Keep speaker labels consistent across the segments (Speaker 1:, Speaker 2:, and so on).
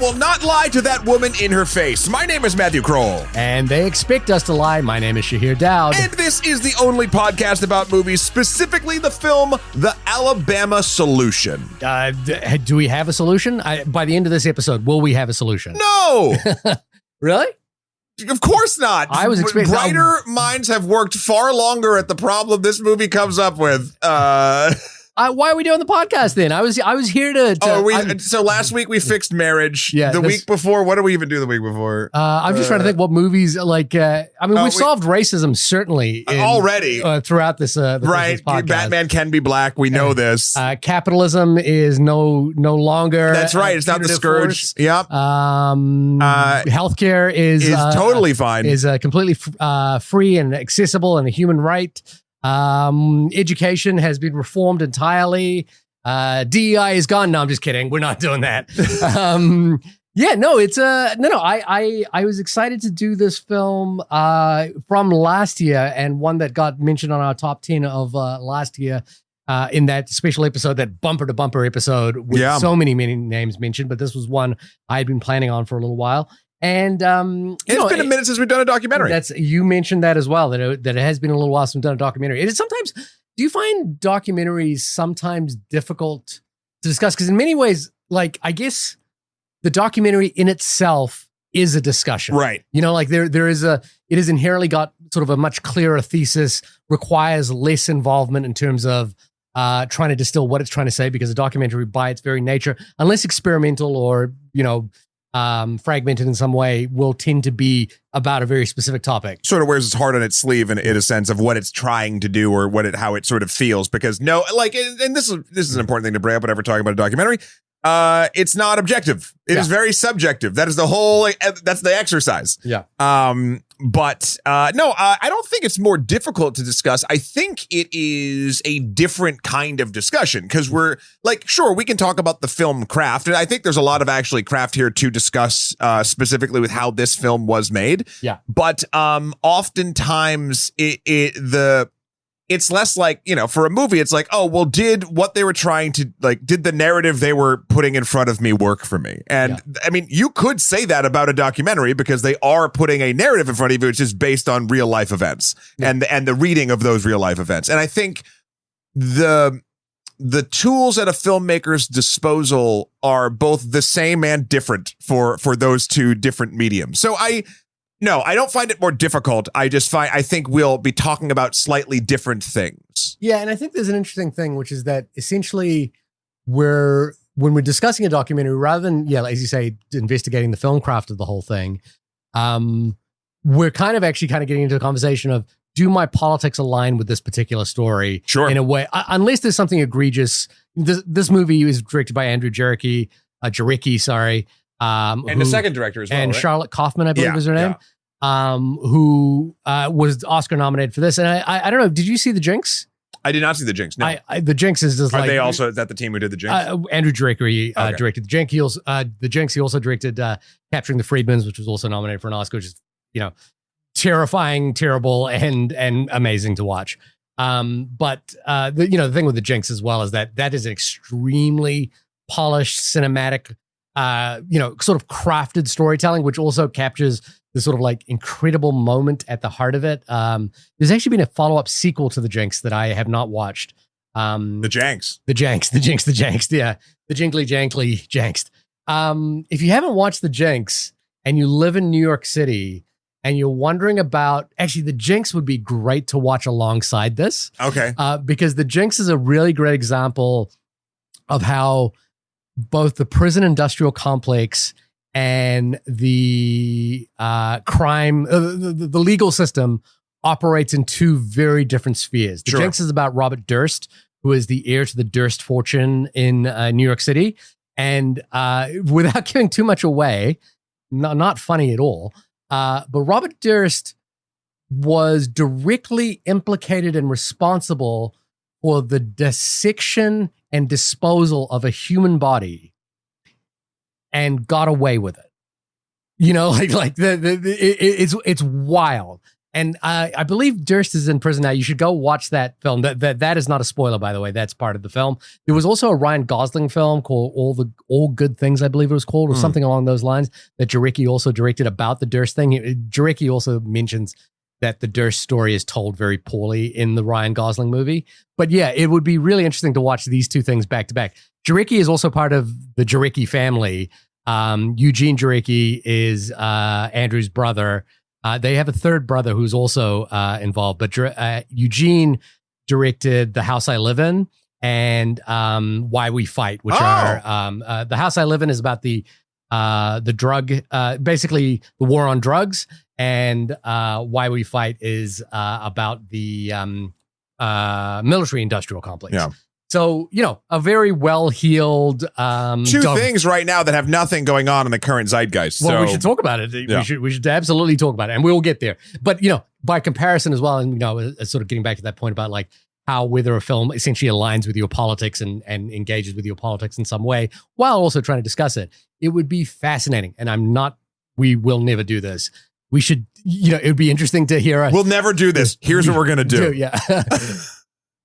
Speaker 1: will not lie to that woman in her face. My name is Matthew Kroll.
Speaker 2: And they expect us to lie. My name is Shahir Dowd.
Speaker 1: And this is the only podcast about movies, specifically the film The Alabama Solution.
Speaker 2: Do we have a solution? By the end of this episode, will we have a solution?
Speaker 1: No!
Speaker 2: Really?
Speaker 1: Of course not.
Speaker 2: I was expecting
Speaker 1: brighter minds have worked far longer at the problem this movie comes up with.
Speaker 2: Why are we doing the podcast then? I was here to.
Speaker 1: So last week we fixed marriage.
Speaker 2: Yeah,
Speaker 1: the week before, what did we even do the week before?
Speaker 2: I'm just trying to think what movies like. We've solved racism certainly
Speaker 1: already
Speaker 2: throughout this.
Speaker 1: Right,
Speaker 2: this podcast.
Speaker 1: Batman can be black. We know this.
Speaker 2: Capitalism is no longer.
Speaker 1: That's right. It's not the scourge.
Speaker 2: Force.
Speaker 1: Yep.
Speaker 2: Healthcare is
Speaker 1: totally fine.
Speaker 2: Is completely free and accessible and a human right. Education has been reformed entirely. DEI is gone. No, I'm just kidding. We're not doing that. I was excited to do this film from last year, and one that got mentioned on our top 10 of last year in that special episode, that bumper to bumper episode with so many names mentioned. But this was one I had been planning on for a little while. And
Speaker 1: it's been a minute since we've done a documentary.
Speaker 2: You mentioned that as well, that it has been a little while since we've done a documentary. It is sometimes. Do you find documentaries sometimes difficult to discuss? Because in many ways, like, I guess the documentary in itself is a discussion,
Speaker 1: right?
Speaker 2: You know, like it has inherently got sort of a much clearer thesis, requires less involvement in terms of trying to distill what it's trying to say, because a documentary by its very nature, unless experimental or fragmented in some way, will tend to be about a very specific topic. Sort
Speaker 1: of wears its heart on its sleeve in a sense of what it's trying to do or how it sort of feels. Because this is an important thing to bring up whenever talking about a documentary. It's not objective. It is very subjective. That is the whole. That's the exercise.
Speaker 2: Yeah.
Speaker 1: I don't think it's more difficult to discuss. I think it is a different kind of discussion, because we're like, sure, we can talk about the film craft, and I think there's a lot of actually craft here to discuss, specifically with how this film was made.
Speaker 2: Yeah.
Speaker 1: But oftentimes it's less like, for a movie, it's like, oh, well, did what they were trying to, did the narrative they were putting in front of me work for me? And I mean, you could say that about a documentary, because they are putting a narrative in front of you, which is based on real life events and the reading of those real life events. And I think the tools at a filmmaker's disposal are both the same and different for those two different mediums. So No, I don't find it more difficult. I think we'll be talking about slightly different things.
Speaker 2: Yeah, and I think there's an interesting thing, which is that essentially when we're discussing a documentary, rather than, as you say, investigating the film craft of the whole thing, we're kind of getting into a conversation of, do my politics align with this particular story?
Speaker 1: Sure.
Speaker 2: In a way, unless there's something egregious. This movie was directed by Andrew Jarecki,
Speaker 1: and the second director as well,
Speaker 2: and
Speaker 1: right?
Speaker 2: Charlotte Kaufman, I believe is her name, who was Oscar nominated for this. And I don't know, did you see The Jinx?
Speaker 1: I did not see The Jinx. No,
Speaker 2: The Jinx is just
Speaker 1: Are they also, is that the team who did The Jinx?
Speaker 2: Andrew Jarecki directed The Jinx. The Jinx. He also directed Capturing the Freedmans, which was also nominated for an Oscar, which is terrifying, terrible, and amazing to watch. But the thing with The Jinx as well is that is an extremely polished cinematic, sort of crafted storytelling, which also captures the sort of incredible moment at the heart of it. There's actually been a follow-up sequel to The Jinx that I have not watched.
Speaker 1: The Jinx.
Speaker 2: Yeah. The Jinkly Janked. If you haven't watched The Jinx and you live in New York City and you're wondering about, actually, The Jinx would be great to watch alongside this.
Speaker 1: Okay.
Speaker 2: Because The Jinx is a really great example of how both the prison industrial complex and the crime, the legal system operates in two very different spheres. The Jinx is about Robert Durst, who is the heir to the Durst fortune in New York City. And without giving too much away, not funny at all, but Robert Durst was directly implicated and responsible for the dissection and disposal of a human body, and got away with it. It's wild. And I believe Durst is in prison now. You should go watch that film. That is not a spoiler, by the way. That's part of the film. There was also a Ryan Gosling film called All Good Things, I believe it was called, or something along those lines, that Jarecki also directed about the Durst thing. Jarecki also mentions that the Durst story is told very poorly in the Ryan Gosling movie. But yeah, it would be really interesting to watch these two things back to back. Jarecki is also part of the Jarecki family. Eugene Jarecki is Andrew's brother. They have a third brother who's also involved, but Eugene directed The House I Live In and Why We Fight, which are The House I Live In is about the drug, basically the war on drugs, and Why We Fight is about the military industrial complex.
Speaker 1: Yeah.
Speaker 2: So, a very well-heeled
Speaker 1: two things right now that have nothing going on in the current zeitgeist.
Speaker 2: Well,
Speaker 1: so.
Speaker 2: we should talk about it.
Speaker 1: Yeah.
Speaker 2: We should absolutely talk about it, and we will get there. But, by comparison as well, and, sort of getting back to that point about like how whether a film essentially aligns with your politics and engages with your politics in some way, while also trying to discuss it, it would be fascinating. And we will never do this. We should, it would be interesting to hear us.
Speaker 1: We'll never do this. Here's what we're going to do.
Speaker 2: Yeah.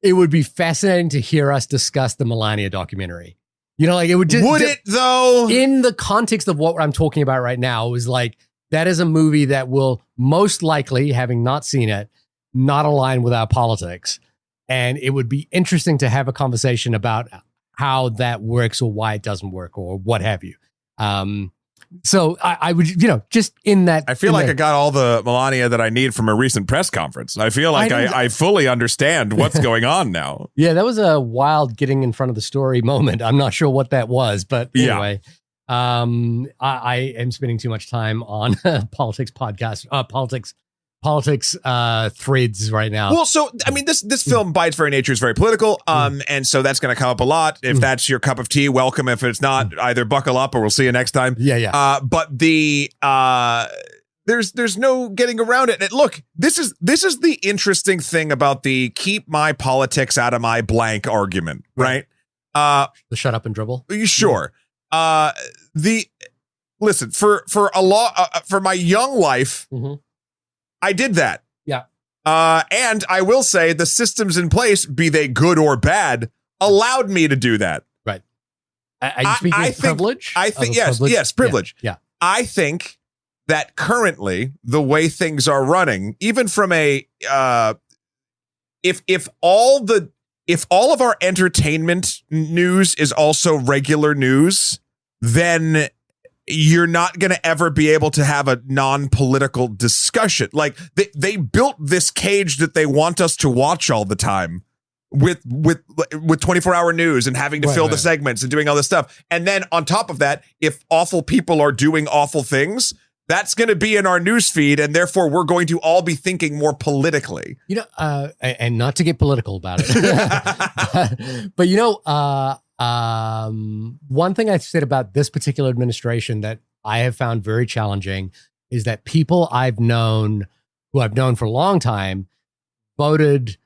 Speaker 2: It would be fascinating to hear us discuss the Melania documentary. It would just...
Speaker 1: Would it, though?
Speaker 2: In the context of what I'm talking about right now, is like, that is a movie that will most likely, having not seen it, not align with our politics. And it would be interesting to have a conversation about how that works or why it doesn't work or what have you. So I would, just in that.
Speaker 1: I feel like I got all the Melania that I need from a recent press conference. I feel like I fully understand what's going on now.
Speaker 2: Yeah, that was a wild getting in front of the story moment. I'm not sure what that was, but anyway, I am spending too much time on politics threads right now.
Speaker 1: Well, so I mean, this film by its very nature is very political, and so that's going to come up a lot. If that's your cup of tea, welcome. If it's not, either buckle up or we'll see you next time.
Speaker 2: Yeah.
Speaker 1: But the there's no getting around it. And look, this is the interesting thing about the keep my politics out of my blank argument, right?
Speaker 2: The shut up and dribble.
Speaker 1: Sure. Listen for my young life.
Speaker 2: Mm-hmm.
Speaker 1: I did that.
Speaker 2: Yeah.
Speaker 1: And I will say the systems in place, be they good or bad, allowed me to do that.
Speaker 2: Right. Are you speaking of privilege?
Speaker 1: I think, yes, privilege.
Speaker 2: Yeah.
Speaker 1: I think that currently the way things are running, even from a, if all of our entertainment news is also regular news, then you're not going to ever be able to have a non-political discussion. Like they built this cage that they want us to watch all the time with 24-hour news and having to fill the segments and doing all this stuff. And then on top of that, if awful people are doing awful things, that's going to be in our news feed. And therefore we're going to all be thinking more politically.
Speaker 2: And not to get political about it, but one thing I've said about this particular administration that I have found very challenging is that people who I've known for a long time, voted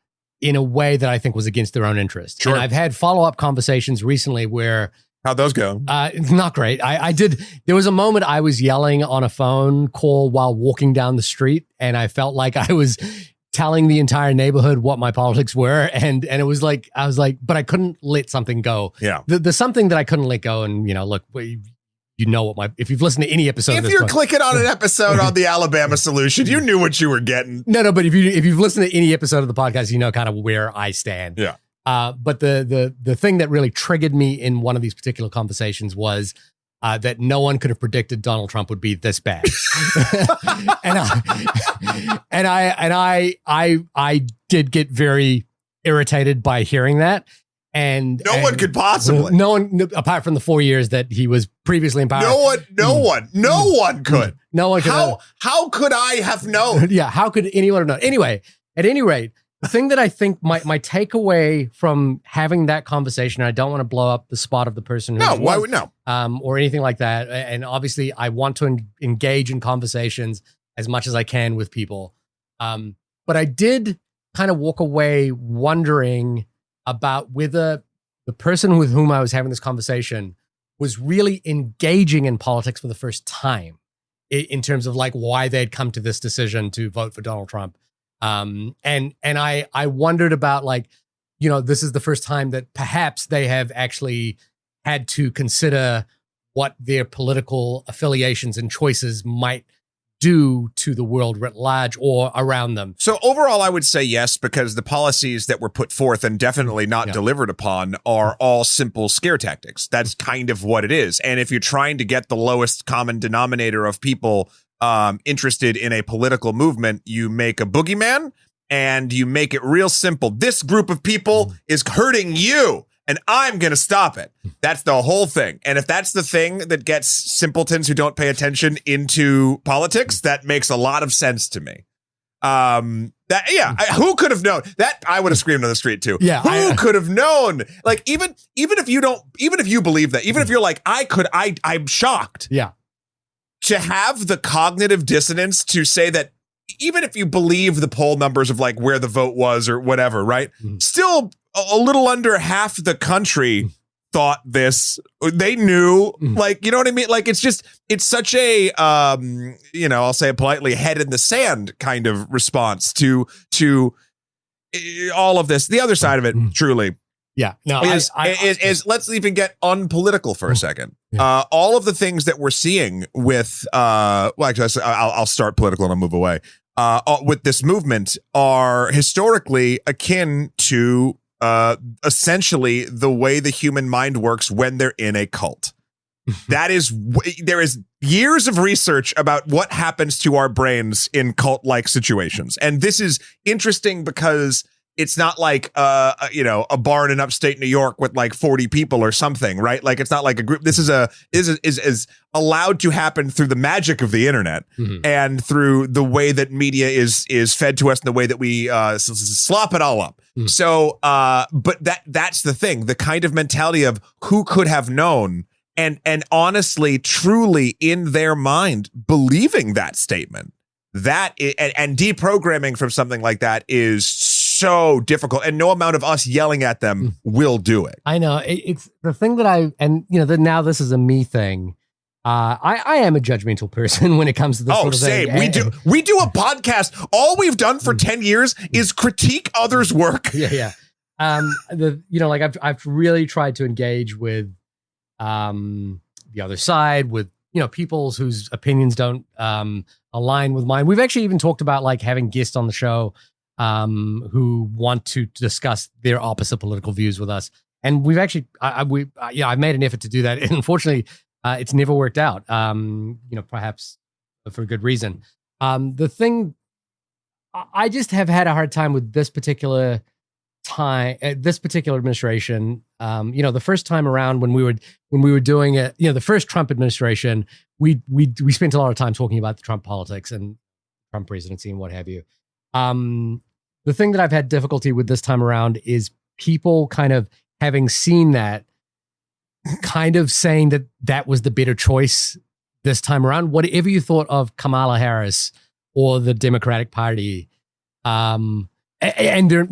Speaker 2: in a way that I think was against their own interest.
Speaker 1: Sure.
Speaker 2: And I've had follow-up conversations recently where...
Speaker 1: How'd those go?
Speaker 2: Not great. There was a moment I was yelling on a phone call while walking down the street, and I felt like I was telling the entire neighborhood what my politics were. And it was like, I was like, but I couldn't let something go.
Speaker 1: Yeah.
Speaker 2: There's something that I couldn't let go. And, look, if you've listened to any episode of
Speaker 1: if
Speaker 2: this
Speaker 1: you're
Speaker 2: book,
Speaker 1: clicking on an episode on the Alabama solution, you knew what you were getting.
Speaker 2: No, but if you've listened to any episode of the podcast, you know kind of where I stand.
Speaker 1: Yeah.
Speaker 2: But the thing that really triggered me in one of these particular conversations was that no one could have predicted Donald Trump would be this bad. and I did get very irritated by hearing that. And
Speaker 1: no one could possibly.
Speaker 2: No one, apart from the 4 years that he was previously in power.
Speaker 1: No one could.
Speaker 2: No one could.
Speaker 1: How could I have known?
Speaker 2: Yeah, how could anyone have known? Anyway, at any rate, the thing that I think my takeaway from having that conversation, I don't want to blow up the spot of the person who
Speaker 1: why would no?
Speaker 2: Or anything like that. And obviously, I want to engage in conversations as much as I can with people. But I did kind of walk away wondering about whether the person with whom I was having this conversation was really engaging in politics for the first time. in terms of like why they'd come to this decision to vote for Donald Trump. And I wondered about like, this is the first time that perhaps they have actually had to consider what their political affiliations and choices might do to the world writ large or around them.
Speaker 1: So overall, I would say yes, because the policies that were put forth and definitely not delivered upon are all simple scare tactics. That's kind of what it is. And if you're trying to get the lowest common denominator of people interested in a political movement, you make a boogeyman and you make it real simple. This group of people is hurting you, and I'm going to stop it. That's the whole thing. And if that's the thing that gets simpletons who don't pay attention into politics, that makes a lot of sense to me. Who could have known that? I would have screamed on the street too.
Speaker 2: Yeah.
Speaker 1: Who could have known? Like, even if you believe that, even if you're like, I'm shocked.
Speaker 2: Yeah.
Speaker 1: To have the cognitive dissonance to say that, even if you believe the poll numbers of like where the vote was or whatever, right? Still a little under half the country thought this. They knew, like, you know what I mean? Like, it's such a, I'll say it politely, head in the sand kind of response to all of this. The other side of it, truly.
Speaker 2: Yeah. No,
Speaker 1: is let's even get unpolitical for a second. Yeah. All of the things that we're seeing with, actually, I'll start political and I'll move away. With this movement are historically akin to essentially the way the human mind works when they're in a cult. There is years of research about what happens to our brains in cult-like situations. And this is interesting because it's not like, a barn in upstate New York with like 40 people or something, right? Like, it's not like a group. This is allowed to happen through the magic of the internet and through the way that media is fed to us and the way that we slop it all up. So, but that's the thing, the kind of mentality of who could have known, and honestly, truly in their mind, believing that statement, and deprogramming from something like that is so difficult, and no amount of us yelling at them will do it.
Speaker 2: I know it's the thing that now this is a me thing. I am a judgmental person when it comes to this sort of thing.
Speaker 1: We do a podcast. All we've done for 10 years is critique others' work.
Speaker 2: Yeah. I've really tried to engage with the other side, with people whose opinions don't align with mine. We've actually even talked about like having guests on the show who want to discuss their opposite political views with us. And we've actually, I've made an effort to do that. And unfortunately, it's never worked out, perhaps for a good reason. The thing, I just have had a hard time with this particular administration. The first time around when we were doing it, the first Trump administration, we spent a lot of time talking about the Trump politics and Trump presidency and what have you. The thing that I've had difficulty with this time around is people kind of having seen that, kind of saying that was the better choice this time around. Whatever you thought of Kamala Harris or the Democratic Party, and they're,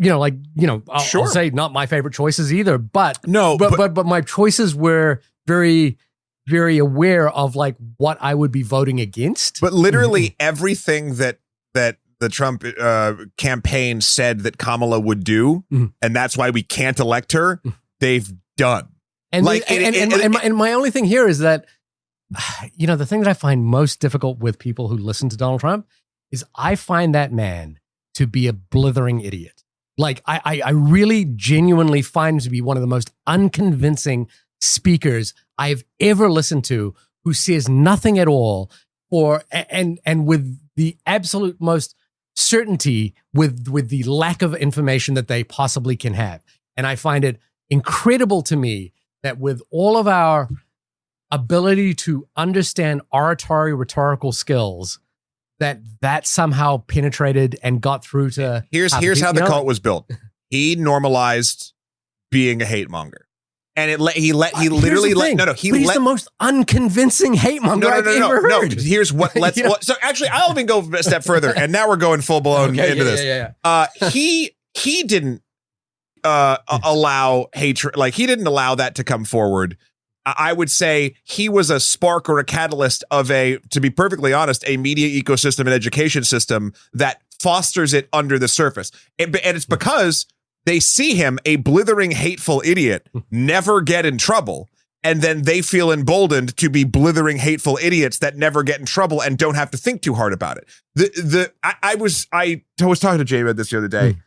Speaker 2: I'll say not my favorite choices either, but my choices were very, very aware of like what I would be voting against.
Speaker 1: But literally everything that the Trump campaign said that Kamala would do, and that's why we can't elect her, they've done.
Speaker 2: And my only thing here is that, the thing that I find most difficult with people who listen to Donald Trump is I find that man to be a blithering idiot. Like, I really genuinely find him to be one of the most unconvincing speakers I've ever listened to, who says nothing at all, and with the absolute most certainty with the lack of information that they possibly can have. And I find it incredible to me that with all of our ability to understand oratory, rhetorical skills, that somehow penetrated and got through to.
Speaker 1: Here's how the cult was built. He normalized being a hate monger. And he's
Speaker 2: the most unconvincing hate monger I've ever heard.
Speaker 1: No, here's what so actually I'll even go a step further, and now we're going full blown into this. Yeah. He didn't allow hatred, like he didn't allow that to come forward I would say he was a spark or a catalyst of to be perfectly honest, a media ecosystem and education system that fosters it under the surface. And it's because they see him, a blithering, hateful idiot, never get in trouble. And then they feel emboldened to be blithering, hateful idiots that never get in trouble and don't have to think too hard about it. I was talking to Jay about this the other day.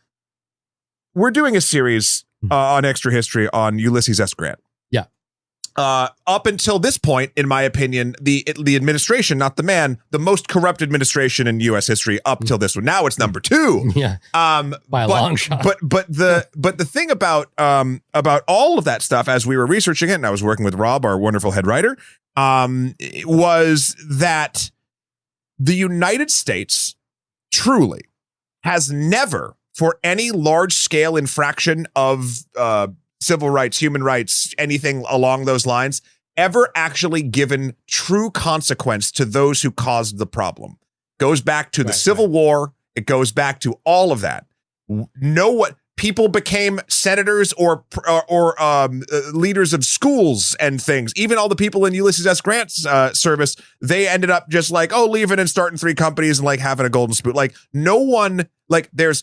Speaker 1: We're doing a series on Extra History on Ulysses S. Grant.
Speaker 2: Yeah.
Speaker 1: Up until this point, in my opinion, the administration, not the man, the most corrupt administration in U.S. history up till this one. Now it's number 2.
Speaker 2: Yeah. By a long shot.
Speaker 1: But the thing about all of that stuff, as we were researching it, and I was working with Rob, our wonderful head writer, was that the United States truly has never, for any large scale infraction of civil rights, human rights, anything along those lines, ever actually given true consequence to those who caused the problem. Goes back to the Civil War. It goes back to all of that. What people became senators or leaders of schools and things. Even all the people in Ulysses S. Grant's service, they ended up just like, leaving and starting 3 companies and like having a golden spoon. Like no one, like there's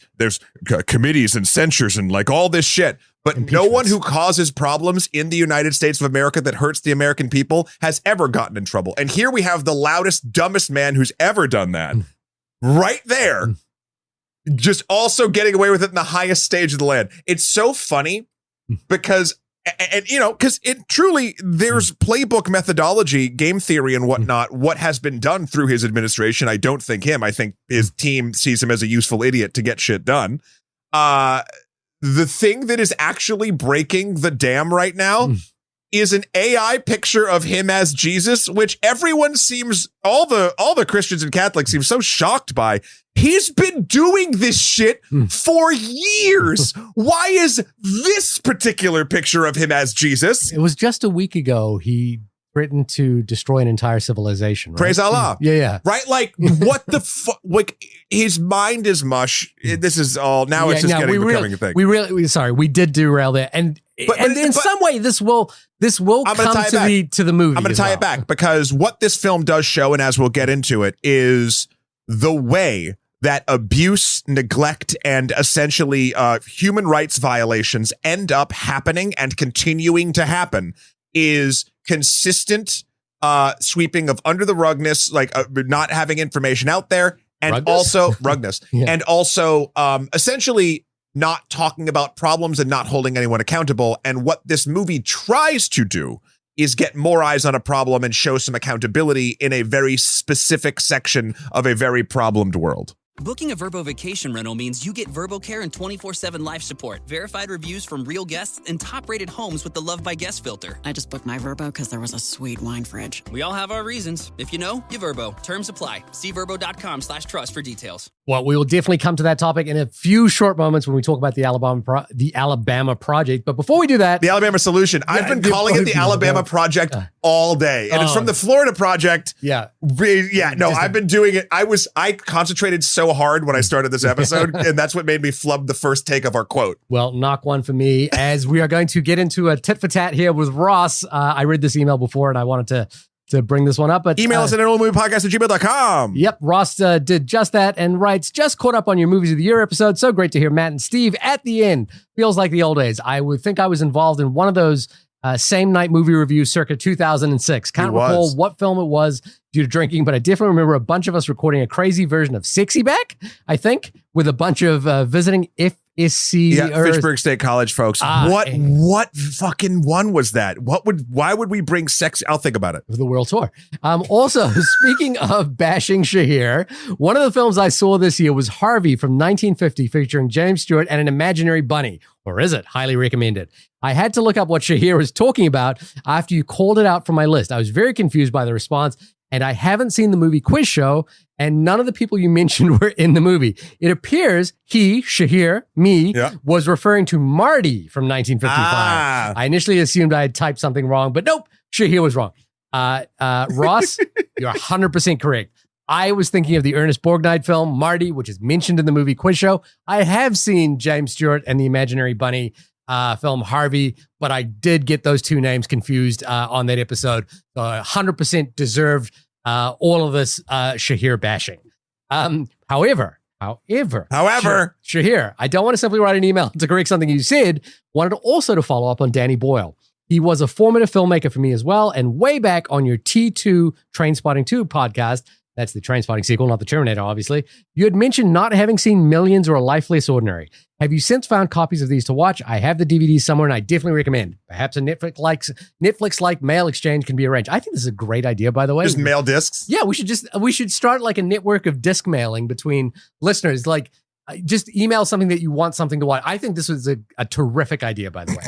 Speaker 1: committees and censures and like all this shit. But no one who causes problems in the United States of America that hurts the American people has ever gotten in trouble. And here we have the loudest, dumbest man who's ever done that right there, just also getting away with it in the highest stage of the land. It's so funny because it truly, there's playbook methodology, game theory and whatnot, what has been done through his administration. I don't think him. I think his team sees him as a useful idiot to get shit done. The thing that is actually breaking the dam right now is an AI picture of him as Jesus, which everyone seems, all the Christians and Catholics seem so shocked by. He's been doing this shit for years. Why is this particular picture of him as Jesus?
Speaker 2: It was just a week ago he threatened to destroy an entire civilization. Right?
Speaker 1: Praise Allah.
Speaker 2: Yeah.
Speaker 1: Right? Like, what the fuck? Like, his mind is mush. This is all, now it's just becoming a thing.
Speaker 2: We did derail there. And in some way, this will come to the movie.
Speaker 1: I'm going to tie it back because what this film does show, and as we'll get into it, is the way that abuse, neglect, and essentially human rights violations end up happening and continuing to happen is consistent sweeping of under the rugness, like not having information out there, and also rugness, and also essentially not talking about problems and not holding anyone accountable. And what this movie tries to do is get more eyes on a problem and show some accountability in a very specific section of a very problemed world.
Speaker 3: Booking a Vrbo vacation rental means you get VrboCare and 24/7 live support, verified reviews from real guests, and top-rated homes with the Love by Guest filter.
Speaker 4: I just booked my Vrbo because there was a sweet wine fridge.
Speaker 3: We all have our reasons. If you know, you Vrbo. Terms apply. See Vrbo.com/trust for details.
Speaker 2: Well, we will definitely come to that topic in a few short moments when we talk about the Alabama Project. But before we do that,
Speaker 1: the Alabama Solution. I've been calling it the Alabama Project all day, and it's from the Florida Project. I've been doing it. I concentrated so hard when I started this episode, and that's what made me flub the first take of our quote.
Speaker 2: Well, knock one for me, as we are going to get into a tit for tat here with Ross. I read this email before, and I wanted to bring this one up. But
Speaker 1: email us at annualmoviepodcast@gmail.com.
Speaker 2: Yep, Ross did just that and writes, just caught up on your Movies of the Year episode. So great to hear Matt and Steve at the end. Feels like the old days. I would think I was involved in one of those same night movie reviews circa 2006. Can't recall what film it was due to drinking, but I definitely remember a bunch of us recording a crazy version of Sexy Back, I think, with a bunch of visiting
Speaker 1: Fitchburg State College folks. What fucking one was that? Why would we bring sex? I'll think about it.
Speaker 2: The world tour. Also, speaking of bashing Shahir, one of the films I saw this year was Harvey from 1950, featuring James Stewart and an imaginary bunny. Or is it? Highly recommended. I had to look up what Shahir was talking about after you called it out from my list. I was very confused by the response, and I haven't seen the movie Quiz Show, and none of the people you mentioned were in the movie. It appears he, Shahir, was referring to Marty from 1955. I initially assumed I had typed something wrong, but nope, Shahir was wrong. Ross, you're 100% correct. I was thinking of the Ernest Borgnine film, Marty, which is mentioned in the movie Quiz Show. I have seen James Stewart and the Imaginary Bunny film Harvey, but I did get those two names confused on that episode. So 100% deserved all of this Shahir bashing. However, Shahir, I don't want to simply write an email to correct something you said. Wanted also to follow up on Danny Boyle. He was a formative filmmaker for me as well. And way back on your T2 Trainspotting 2 podcast, that's the Trainspotting sequel, not the Terminator, obviously, you had mentioned not having seen Millions or A Life Less Ordinary. Have you since found copies of these to watch? I have the DVDs somewhere and I definitely recommend. Perhaps a Netflix-like mail exchange can be arranged. I think this is a great idea, by the way.
Speaker 1: Just mail discs?
Speaker 2: Yeah, we should start like a network of disc mailing between listeners. Like, just email something that you want something to watch. I think this was a terrific idea, by the way.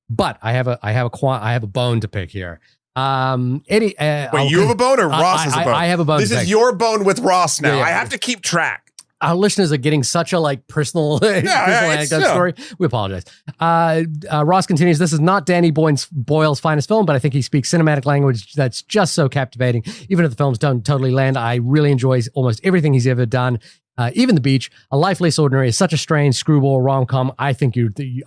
Speaker 2: But I have a bone to pick here. Eddie,
Speaker 1: wait, you have a bone or Ross has a bone?
Speaker 2: I have a bone.
Speaker 1: This is your bone with Ross now.
Speaker 2: Yeah.
Speaker 1: I have to keep track.
Speaker 2: Our listeners are getting such a personal anecdote story. We apologize. Ross continues, this is not Danny Boyle's finest film, but I think he speaks cinematic language that's just so captivating. Even if the films don't totally land, I really enjoy almost everything he's ever done. Even The Beach, A Life Less Ordinary is such a strange screwball rom-com. I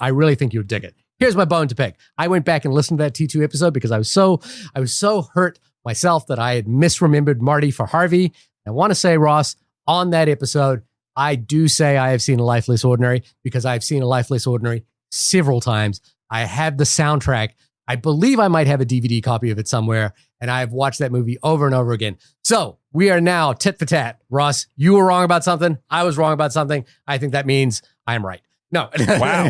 Speaker 2: really think you'd dig it. Here's my bone to pick. I went back and listened to that T2 episode because I was so hurt myself that I had misremembered Marty for Harvey. I want to say, Ross, on that episode, I do say I have seen A Life Less Ordinary because I've seen A Life Less Ordinary several times. I have the soundtrack. I believe I might have a DVD copy of it somewhere, and I've watched that movie over and over again. So we are now tit for tat. Ross, you were wrong about something. I was wrong about something. I think that means I'm right. No.
Speaker 1: Wow.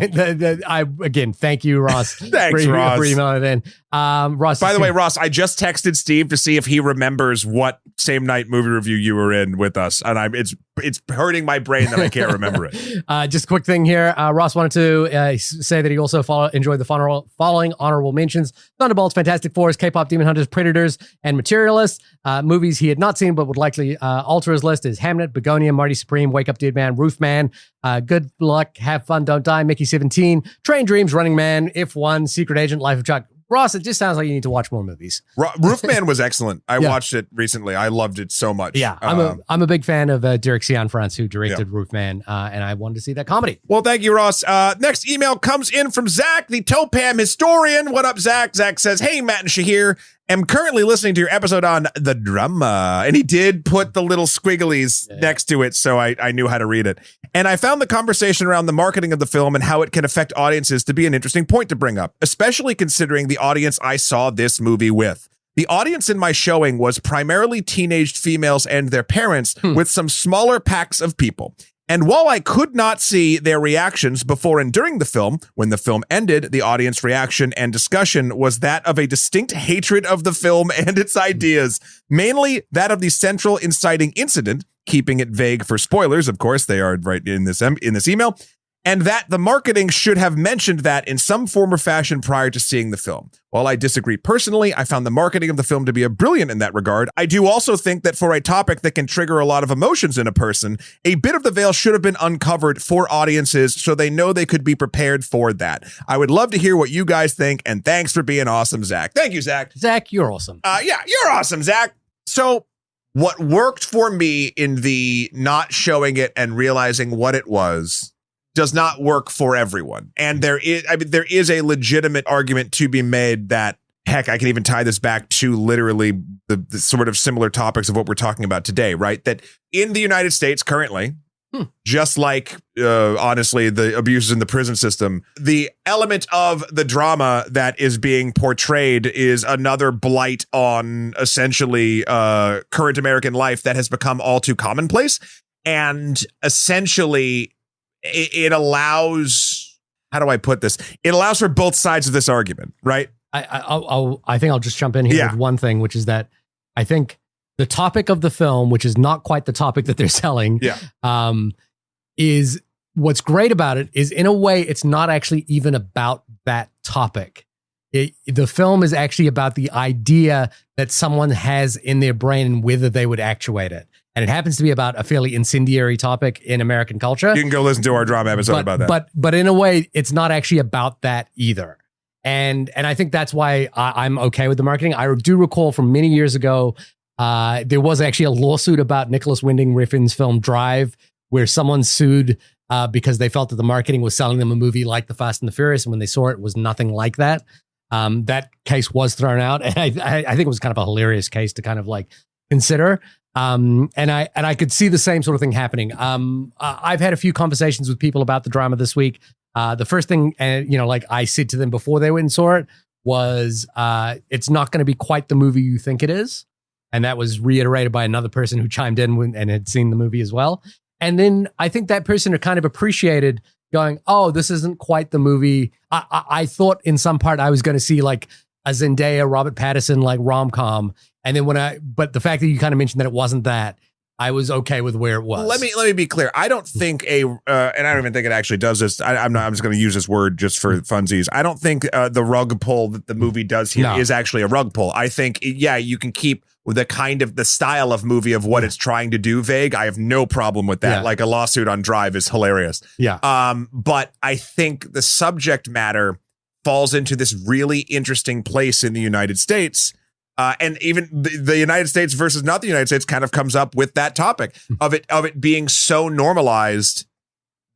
Speaker 2: Again, thank you, Ross.
Speaker 1: Thanks, Ross.
Speaker 2: For emailing it in. Ross.
Speaker 1: By the way, Ross, I just texted Steve to see if he remembers what same night movie review you were in with us, and it's hurting my brain that I can't remember it.
Speaker 2: Just a quick thing here. Ross wanted to say that he also enjoyed the following honorable mentions: Thunderbolts, Fantastic Fours, K-pop Demon Hunters, Predators, and Materialists. Movies he had not seen but would likely alter his list is Hamnet, Begonia, Marty Supreme, Wake Up Dead Man, Roof Man, Good Luck, Have Fun, Don't Die, Mickey 17, Train Dreams, Running Man, F1, Secret Agent, Life of Chuck. Ross, it just sounds like you need to watch more movies.
Speaker 1: Roofman was excellent. I watched it recently. I loved it so much.
Speaker 2: Yeah, I'm a big fan of Derek Cianfrance, who directed Roofman, and I wanted to see that comedy.
Speaker 1: Well, thank you, Ross. Next email comes in from Zach, the Topam historian. What up, Zach? Zach says, hey, Matt and Shahir. I'm currently listening to your episode on the drama. And he did put the little squigglies next to it, so I knew how to read it. And I found the conversation around the marketing of the film and how it can affect audiences to be an interesting point to bring up, especially considering the audience I saw this movie with. The audience in my showing was primarily teenaged females and their parents with some smaller packs of people. And while I could not see their reactions before and during the film, when the film ended, the audience reaction and discussion was that of a distinct hatred of the film and its ideas, mainly that of the central inciting incident, keeping it vague for spoilers, of course, they are right in this email, and that the marketing should have mentioned that in some form or fashion prior to seeing the film. While I disagree personally, I found the marketing of the film to be brilliant in that regard. I do also think that for a topic that can trigger a lot of emotions in a person, a bit of the veil should have been uncovered for audiences so they know they could be prepared for that. I would love to hear what you guys think, and thanks for being awesome, Zach. Thank you, Zach.
Speaker 2: Zach, you're awesome.
Speaker 1: Yeah, you're awesome, Zach. So what worked for me in the not showing it and realizing what it was does not work for everyone. And there is a legitimate argument to be made that, heck, I can even tie this back to literally the sort of similar topics of what we're talking about today, right? That in the United States currently, just like, honestly, the abuses in the prison system, the element of the drama that is being portrayed is another blight on essentially current American life that has become all too commonplace. And essentially, it allows, how do I put this? It allows for both sides of this argument, right?
Speaker 2: I think I'll just jump in here with one thing, which is that I think the topic of the film, which is not quite the topic that they're selling, is what's great about it is, in a way, it's not actually even about that topic. The film is actually about the idea that someone has in their brain and whether they would actuate it. And it happens to be about a fairly incendiary topic in American culture.
Speaker 1: You can go listen to our drama episode about that.
Speaker 2: But in a way, it's not actually about that either. And I think that's why I'm okay with the marketing. I do recall from many years ago, there was actually a lawsuit about Nicholas Winding Refn's film Drive, where someone sued because they felt that the marketing was selling them a movie like The Fast and the Furious, and when they saw it, it was nothing like that. That case was thrown out, and I think it was kind of a hilarious case to kind of like consider. And I could see the same sort of thing happening. I've had a few conversations with people about the drama this week. The first thing, like I said to them before they went and saw it, was it's not going to be quite the movie you think it is. And that was reiterated by another person who chimed in and had seen the movie as well. And then I think that person kind of appreciated going, oh, this isn't quite the movie. I thought in some part I was going to see like a Zendaya, Robert Pattinson, like rom-com. And then but the fact that you kind of mentioned that it wasn't that, I was okay with where it was.
Speaker 1: Let me be clear. I don't think and I don't even think it actually does this. I'm just going to use this word just for funsies. I don't think the rug pull that the movie does here is actually a rug pull. I think, you can keep the style of movie of what it's trying to do vague. I have no problem with that. Like a lawsuit on Drive is hilarious.
Speaker 2: Yeah.
Speaker 1: But I think the subject matter falls into this really interesting place in the United States. And even the United States versus not the United States kind of comes up with that topic of it being so normalized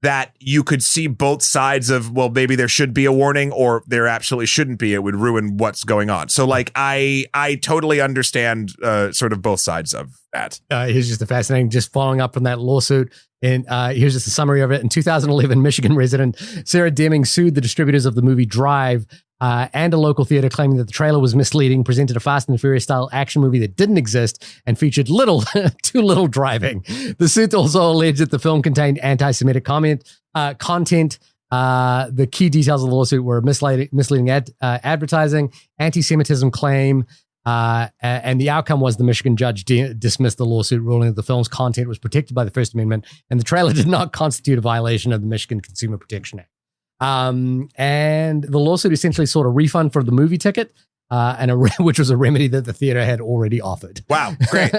Speaker 1: that you could see both sides of, well, maybe there should be a warning or there absolutely shouldn't be. It would ruin what's going on. So like, I totally understand sort of both sides of that.
Speaker 2: Here's just just following up from that lawsuit. And here's just a summary of it. In 2011, Michigan resident Sarah Deming sued the distributors of the movie Drive and a local theater, claiming that the trailer was misleading, presented a Fast and the Furious style action movie that didn't exist, and featured too little driving. The suit also alleged that the film contained anti-Semitic content. The key details of the lawsuit were misleading advertising, anti-Semitism claim, and the outcome was the Michigan judge dismissed the lawsuit, ruling that the film's content was protected by the First Amendment, and the trailer did not constitute a violation of the Michigan Consumer Protection Act. And the lawsuit essentially sought a refund for the movie ticket, which was a remedy that the theater had already offered.
Speaker 1: Wow, great.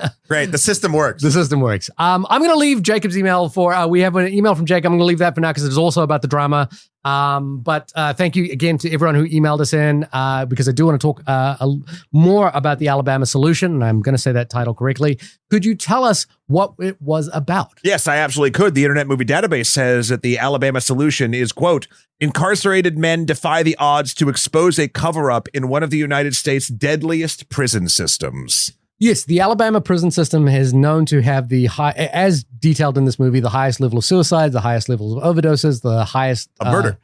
Speaker 1: The system works.
Speaker 2: I'm going to leave Jacob's email for. We have an email from Jacob. I'm going to leave that for now because it's also about the drama. But thank you again to everyone who emailed us in because I do want to talk more about the Alabama solution, and I'm going to say that title correctly. Could you tell us what it was about?
Speaker 1: Yes, I absolutely could. The Internet Movie Database says that the Alabama solution is, quote, incarcerated men defy the odds to expose a cover-up in one of the United States' deadliest prison systems.
Speaker 2: Yes, the Alabama prison system is known to have the high, as detailed in this movie, the highest level of suicides, the highest levels of overdoses, the highest
Speaker 1: murder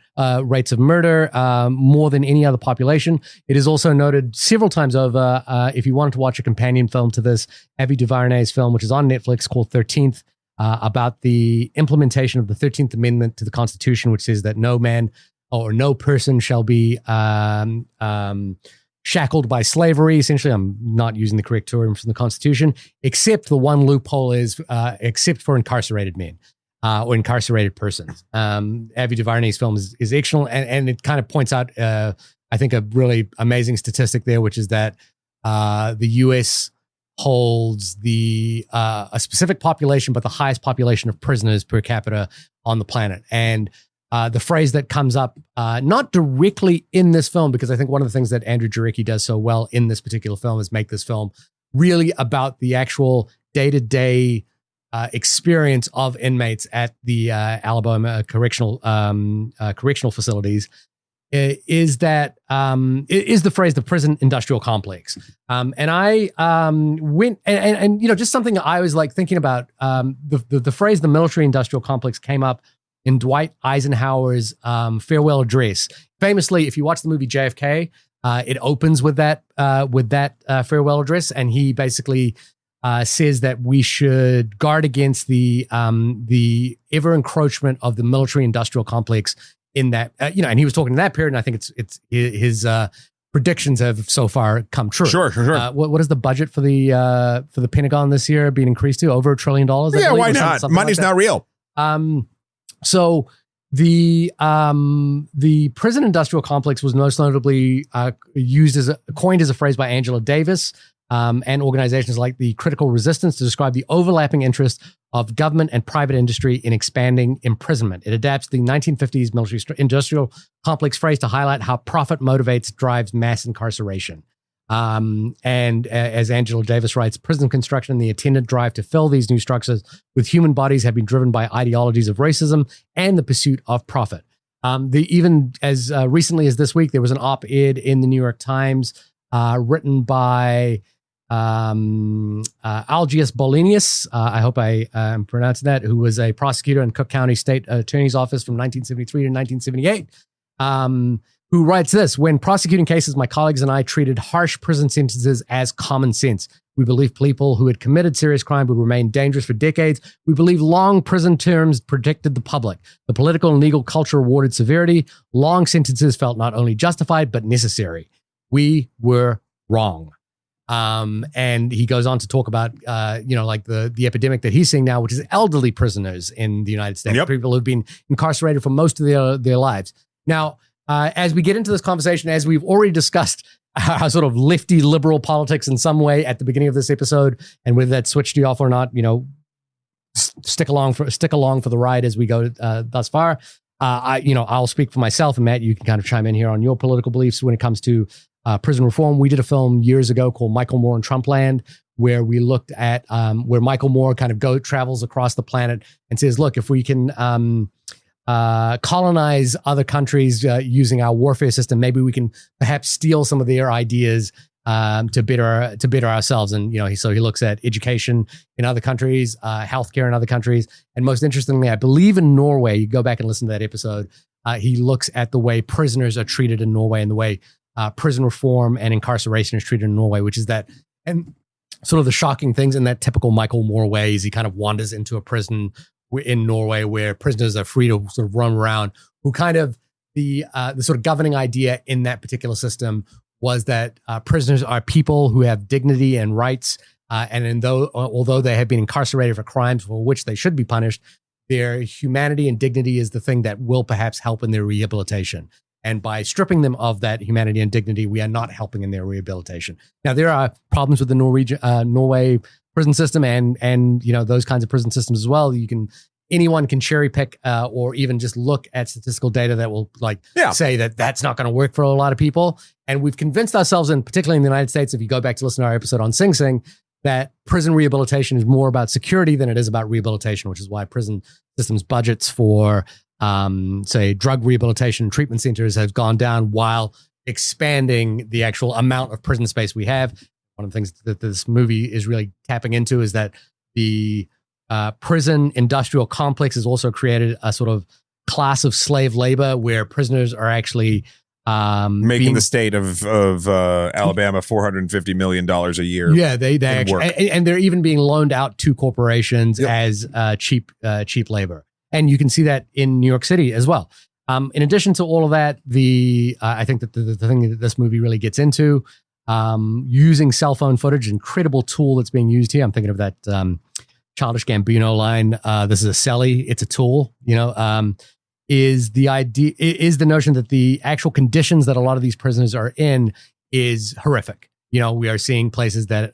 Speaker 2: rates of murder, more than any other population. It is also noted several times over. If you wanted to watch a companion film to this, Avi DuVernay's film, which is on Netflix, called 13th, about the implementation of the 13th Amendment to the Constitution, which says that no man or no person shall be shackled by slavery. Essentially, I'm not using the correct terms from the Constitution, except the one loophole is except for incarcerated men or incarcerated persons. Avi DuVernay's film is excellent, and it kind of points out, I think, a really amazing statistic there, which is that the U.S. holds a specific population, but the highest population of prisoners per capita on the planet. And the phrase that comes up, not directly in this film, because I think one of the things that Andrew Jarecki does so well in this particular film is make this film really about the actual day-to-day experience of inmates at the Alabama correctional facilities, is the phrase the prison industrial complex. And I went and just something I was like thinking about, the phrase the military industrial complex came up in Dwight Eisenhower's farewell address. Famously, if you watch the movie JFK, it opens with that farewell address, and he basically says that we should guard against the ever encroachment of the military-industrial complex. In that, and he was talking in that period, and I think it's his predictions have so far come true.
Speaker 1: Sure.
Speaker 2: What is the budget for the Pentagon this year being increased to? Over $1 trillion?
Speaker 1: Yeah, why not? Money's not real.
Speaker 2: So the prison industrial complex was most notably coined as a phrase by Angela Davis and organizations like the Critical Resistance to describe the overlapping interests of government and private industry in expanding imprisonment. It adapts the 1950s military industrial complex phrase to highlight how profit drives mass incarceration. And as Angela Davis writes, prison construction and the attendant drive to fill these new structures with human bodies have been driven by ideologies of racism and the pursuit of profit. Even as recently as this week, there was an op-ed in the New York Times written by Algius Bolinius, I hope I am pronouncing that, who was a prosecutor in Cook County State Attorney's Office from 1973 to 1978, who writes this: when prosecuting cases, my colleagues and I treated harsh prison sentences as common sense. We believe people who had committed serious crime would remain dangerous for decades. We believe long prison terms protected the public. The political and legal culture rewarded severity. Long sentences felt not only justified, but necessary. We were wrong. And he goes on to talk about, like the epidemic that he's seeing now, which is elderly prisoners in the United States, people who've been incarcerated for most of their lives. Now, as we get into this conversation, as we've already discussed our sort of lefty liberal politics in some way at the beginning of this episode, and whether that switched you off or not, stick along for the ride as we go thus far. I'll speak for myself, and Matt, you can kind of chime in here on your political beliefs when it comes to prison reform. We did a film years ago called Michael Moore in Trumpland, where we looked at where Michael Moore kind of travels across the planet and says, look, if we can colonize other countries using our warfare system, maybe we can perhaps steal some of their ideas to better ourselves. And so he looks at education in other countries, healthcare in other countries, and most interestingly, I believe in Norway. You go back and listen to that episode. He looks at the way prisoners are treated in Norway and the way prison reform and incarceration is treated in Norway, which is that, and sort of the shocking things in that typical Michael Moore way is he kind of wanders into a prison in Norway where prisoners are free to sort of roam around, who kind of the sort of governing idea in that particular system was that prisoners are people who have dignity and rights. Although they have been incarcerated for crimes for which they should be punished, their humanity and dignity is the thing that will perhaps help in their rehabilitation. And by stripping them of that humanity and dignity, we are not helping in their rehabilitation. Now, there are problems with the Norway prison system and those kinds of prison systems as well. Anyone can cherry pick or even just look at statistical data that will say that that's not going to work for a lot of people. And we've convinced ourselves, and particularly in the United States, if you go back to listen to our episode on Sing Sing, that prison rehabilitation is more about security than it is about rehabilitation, which is why prison systems budgets for say drug rehabilitation treatment centers has gone down while expanding the actual amount of prison space we have. One of the things that this movie is really tapping into is that the prison industrial complex has also created a sort of class of slave labor where prisoners are actually
Speaker 1: making the state of Alabama $450 million a year.
Speaker 2: Yeah, they actually, and they're even being loaned out to corporations as cheap labor. And you can see that in New York City as well. In addition to all of that, I think that the thing that this movie really gets into, using cell phone footage, incredible tool that's being used here. I'm thinking of that Childish Gambino line, this is a celly, it's a tool, is the notion that the actual conditions that a lot of these prisoners are in is horrific. We are seeing places that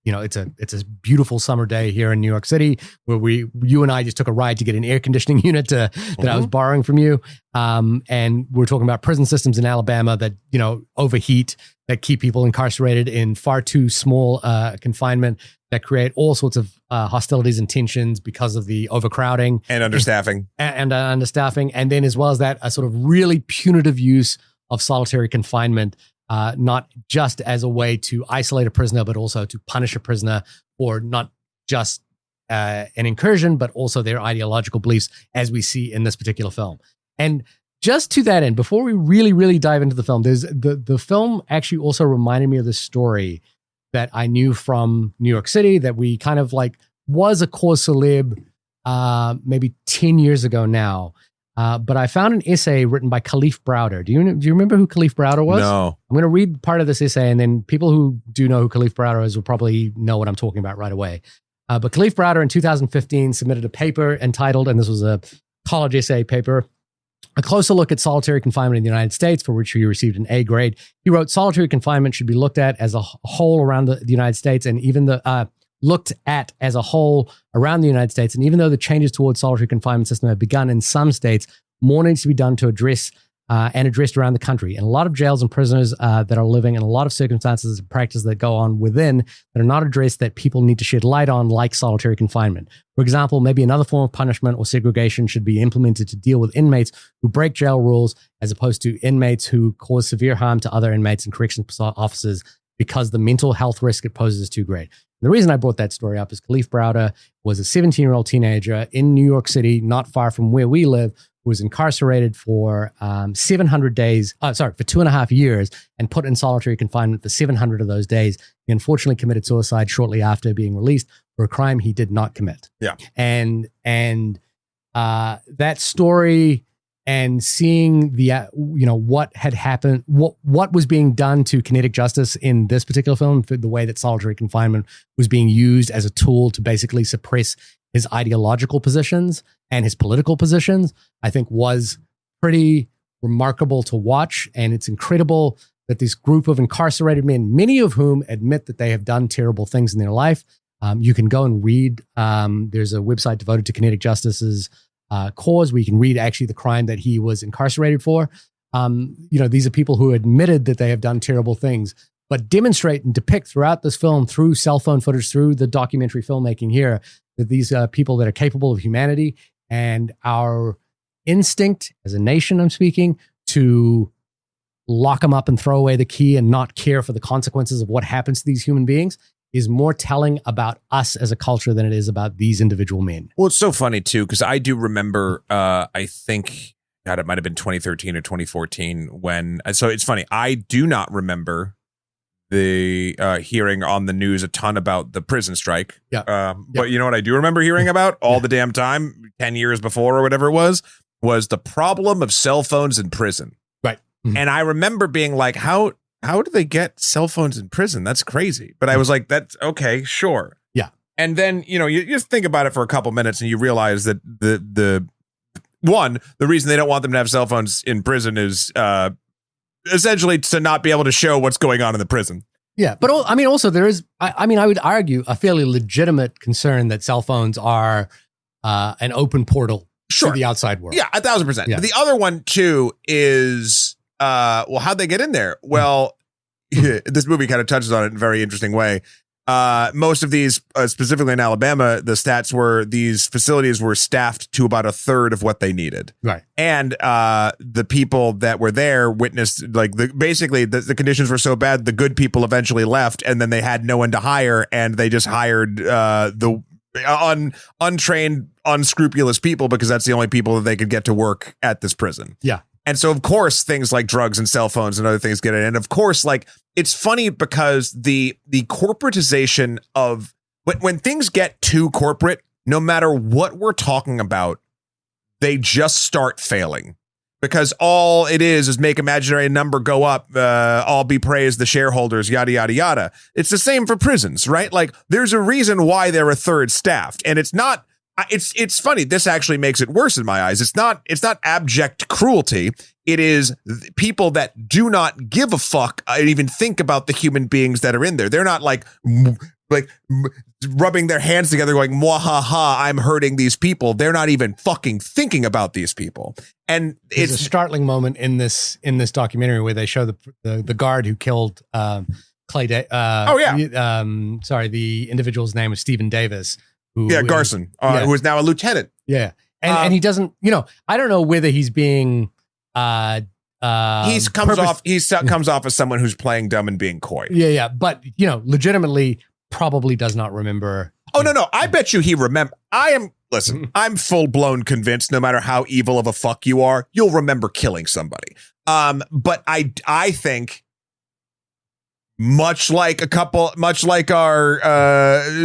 Speaker 2: it's a beautiful summer day here in New York City where you and I just took a ride to get an air conditioning unit that I was borrowing from you. And we're talking about prison systems in Alabama that, overheat, that keep people incarcerated in far too small confinement, that create all sorts of hostilities and tensions because of the overcrowding
Speaker 1: and understaffing
Speaker 2: understaffing. And then as well as that, a sort of really punitive use of solitary confinement, not just as a way to isolate a prisoner, but also to punish a prisoner for not just an incursion, but also their ideological beliefs, as we see in this particular film. And just to that end, before we really, really dive into the film, there's the film actually also reminded me of this story that I knew from New York City that we kind of was a cause celeb maybe 10 years ago now. But I found an essay written by Khalif Browder. Do you remember who Khalif Browder was?
Speaker 1: No.
Speaker 2: I'm going to read part of this essay, and then people who do know who Khalif Browder is will probably know what I'm talking about right away. But Khalif Browder in 2015 submitted a paper entitled, and this was a college essay paper, A Closer Look at Solitary Confinement in the United States, for which he received an A grade. He wrote, solitary confinement should be looked at as a whole around the United States, and even looked at as a whole around the United States. And even though the changes towards solitary confinement system have begun in some states, more needs to be done to address and addressed around the country. And a lot of jails and prisoners that are living in a lot of circumstances and practices that go on within that are not addressed that people need to shed light on, like solitary confinement. For example, maybe another form of punishment or segregation should be implemented to deal with inmates who break jail rules as opposed to inmates who cause severe harm to other inmates and corrections officers because the mental health risk it poses is too great. The reason I brought that story up is Kalief Browder was a 17-year-old teenager in New York City, not far from where we live, who was incarcerated for 700 days, for 2.5 years, and put in solitary confinement for 700 of those days. He unfortunately committed suicide shortly after being released for a crime he did not commit.
Speaker 1: Yeah.
Speaker 2: And that story and seeing the what had happened, what was being done to kinetic justice in this particular film, the way that solitary confinement was being used as a tool to basically suppress his ideological positions and his political positions, I think was pretty remarkable to watch. And it's incredible that this group of incarcerated men, many of whom admit that they have done terrible things in their life. You can go and read. There's a website devoted to kinetic justice's cause where you can read actually the crime that he was incarcerated for. These are people who admitted that they have done terrible things, but demonstrate and depict throughout this film, through cell phone footage, through the documentary filmmaking here, that these people that are capable of humanity, and our instinct as a nation, I'm speaking, to lock them up and throw away the key and not care for the consequences of what happens to these human beings is more telling about us as a culture than it is about these individual men.
Speaker 1: Well, it's so funny too, because I do remember, I think, God, it might have been 2013 or 2014 when, so it's funny, I do not remember the hearing on the news a ton about the prison strike.
Speaker 2: Yeah.
Speaker 1: But you know what I do remember hearing about all the damn time, 10 years before or whatever it was the problem of cell phones in prison.
Speaker 2: Right. Mm-hmm.
Speaker 1: And I remember being like, how do they get cell phones in prison? That's crazy. But I was like, that's okay, sure.
Speaker 2: Yeah.
Speaker 1: And then, you just think about it for a couple minutes and you realize that the reason they don't want them to have cell phones in prison is essentially to not be able to show what's going on in the prison.
Speaker 2: Yeah. But also there is, I would argue a fairly legitimate concern that cell phones are an open portal to the outside world.
Speaker 1: Yeah, 1,000%.
Speaker 2: Yeah.
Speaker 1: But the other one too is, how'd they get in there? Well, this movie kind of touches on it in a very interesting way. Most of these, specifically in Alabama, the stats were these facilities were staffed to about a third of what they needed.
Speaker 2: Right.
Speaker 1: And the people that were there witnessed, like, the conditions were so bad, the good people eventually left, and then they had no one to hire, and they just hired the untrained, unscrupulous people because that's the only people that they could get to work at this prison.
Speaker 2: Yeah.
Speaker 1: And so, of course, things like drugs and cell phones and other things get in. And of course, like, it's funny because the corporatization of when things get too corporate, no matter what we're talking about, they just start failing. Because all it is make imaginary number go up, all be praised the shareholders, yada, yada, yada. It's the same for prisons, right? Like, there's a reason why they're a third staffed. And it's not. It's funny. This actually makes it worse in my eyes. It's not abject cruelty. It is people that do not give a fuck and even think about the human beings that are in there. They're not like rubbing their hands together going, mwahaha, I'm hurting these people. They're not even fucking thinking about these people. And
Speaker 2: There's a startling moment in this documentary where they show the guard who killed Clay. The individual's name was Stephen Davis.
Speaker 1: Garson, who is now a lieutenant.
Speaker 2: Yeah. And he doesn't, I don't know whether he's being
Speaker 1: he comes off as someone who's playing dumb and being coy.
Speaker 2: Yeah. But, legitimately probably does not remember.
Speaker 1: Oh, no. I bet you he remember. I'm full blown convinced no matter how evil of a fuck you are, you'll remember killing somebody. But I think much like our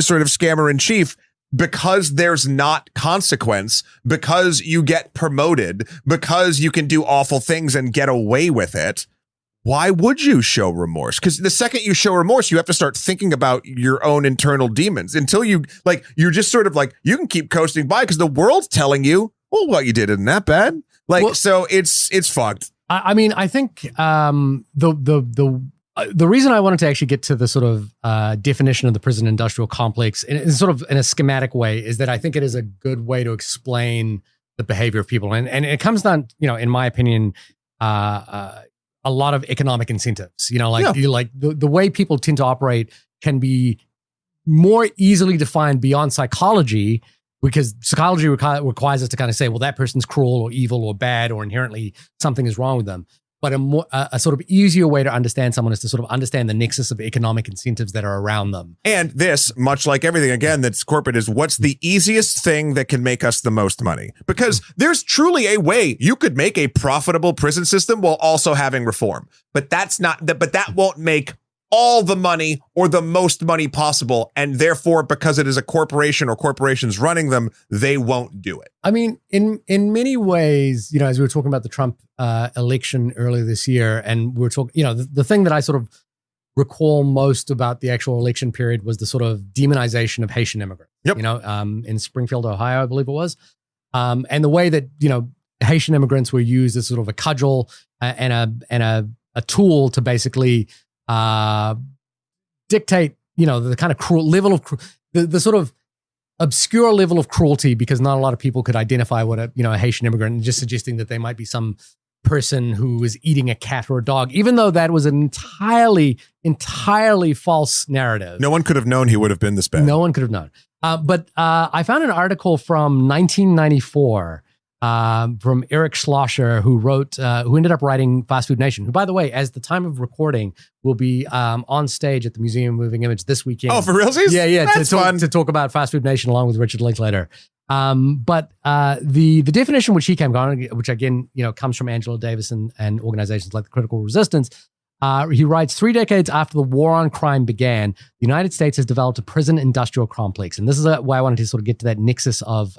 Speaker 1: sort of scammer in chief, because there's not consequence, because you get promoted, because you can do awful things and get away with it, why would you show remorse? Because the second you show remorse, you have to start thinking about your own internal demons until you're just sort of like, you can keep coasting by because the world's telling you, well, what you did isn't that bad. So it's fucked.
Speaker 2: I think the reason I wanted to actually get to the sort of definition of the prison industrial complex in sort of in a schematic way is that I think it is a good way to explain the behavior of people. And it comes down, in my opinion, a lot of economic incentives. You know, like the way people tend to operate can be more easily defined beyond psychology, because psychology requires us to kind of say, well, that person's cruel or evil or bad or inherently something is wrong with them. But a sort of easier way to understand someone is to sort of understand the nexus of economic incentives that are around them.
Speaker 1: And this, much like everything, again, that's corporate, is what's the easiest thing that can make us the most money? Because there's truly a way you could make a profitable prison system while also having reform. But that won't make all the money or the most money possible. And therefore, because it is a corporation or corporations running them, they won't do it.
Speaker 2: I mean, in many ways, you know, as we were talking about the Trump election earlier this year, and we were talking, you know, the thing that I sort of recall most about the actual election period was the sort of demonization of Haitian immigrants.
Speaker 1: Yep.
Speaker 2: You know, in Springfield, Ohio, I believe it was. And the way that, you know, Haitian immigrants were used as sort of a cudgel and a tool to basically dictate, you know, the kind of cruel level of the sort of obscure level of cruelty, because not a lot of people could identify what a Haitian immigrant, and just suggesting that they might be some person who was eating a cat or a dog, even though that was an entirely false narrative.
Speaker 1: No one could have known he would have been this bad.
Speaker 2: No one could have known. But I found an article from 1994 from Eric Schlosser, who ended up writing Fast Food Nation, who, by the way, as the time of recording, will be on stage at the Museum of Moving Image this weekend.
Speaker 1: Oh, for realsies?
Speaker 2: Yeah.
Speaker 1: That's fun.
Speaker 2: To talk about Fast Food Nation along with Richard Linklater. But the definition which he came on, which again, you know, comes from Angela Davis and organizations like the Critical Resistance, he writes, 3 decades after the war on crime began, the United States has developed a prison industrial complex. And this is why I wanted to sort of get to that nexus of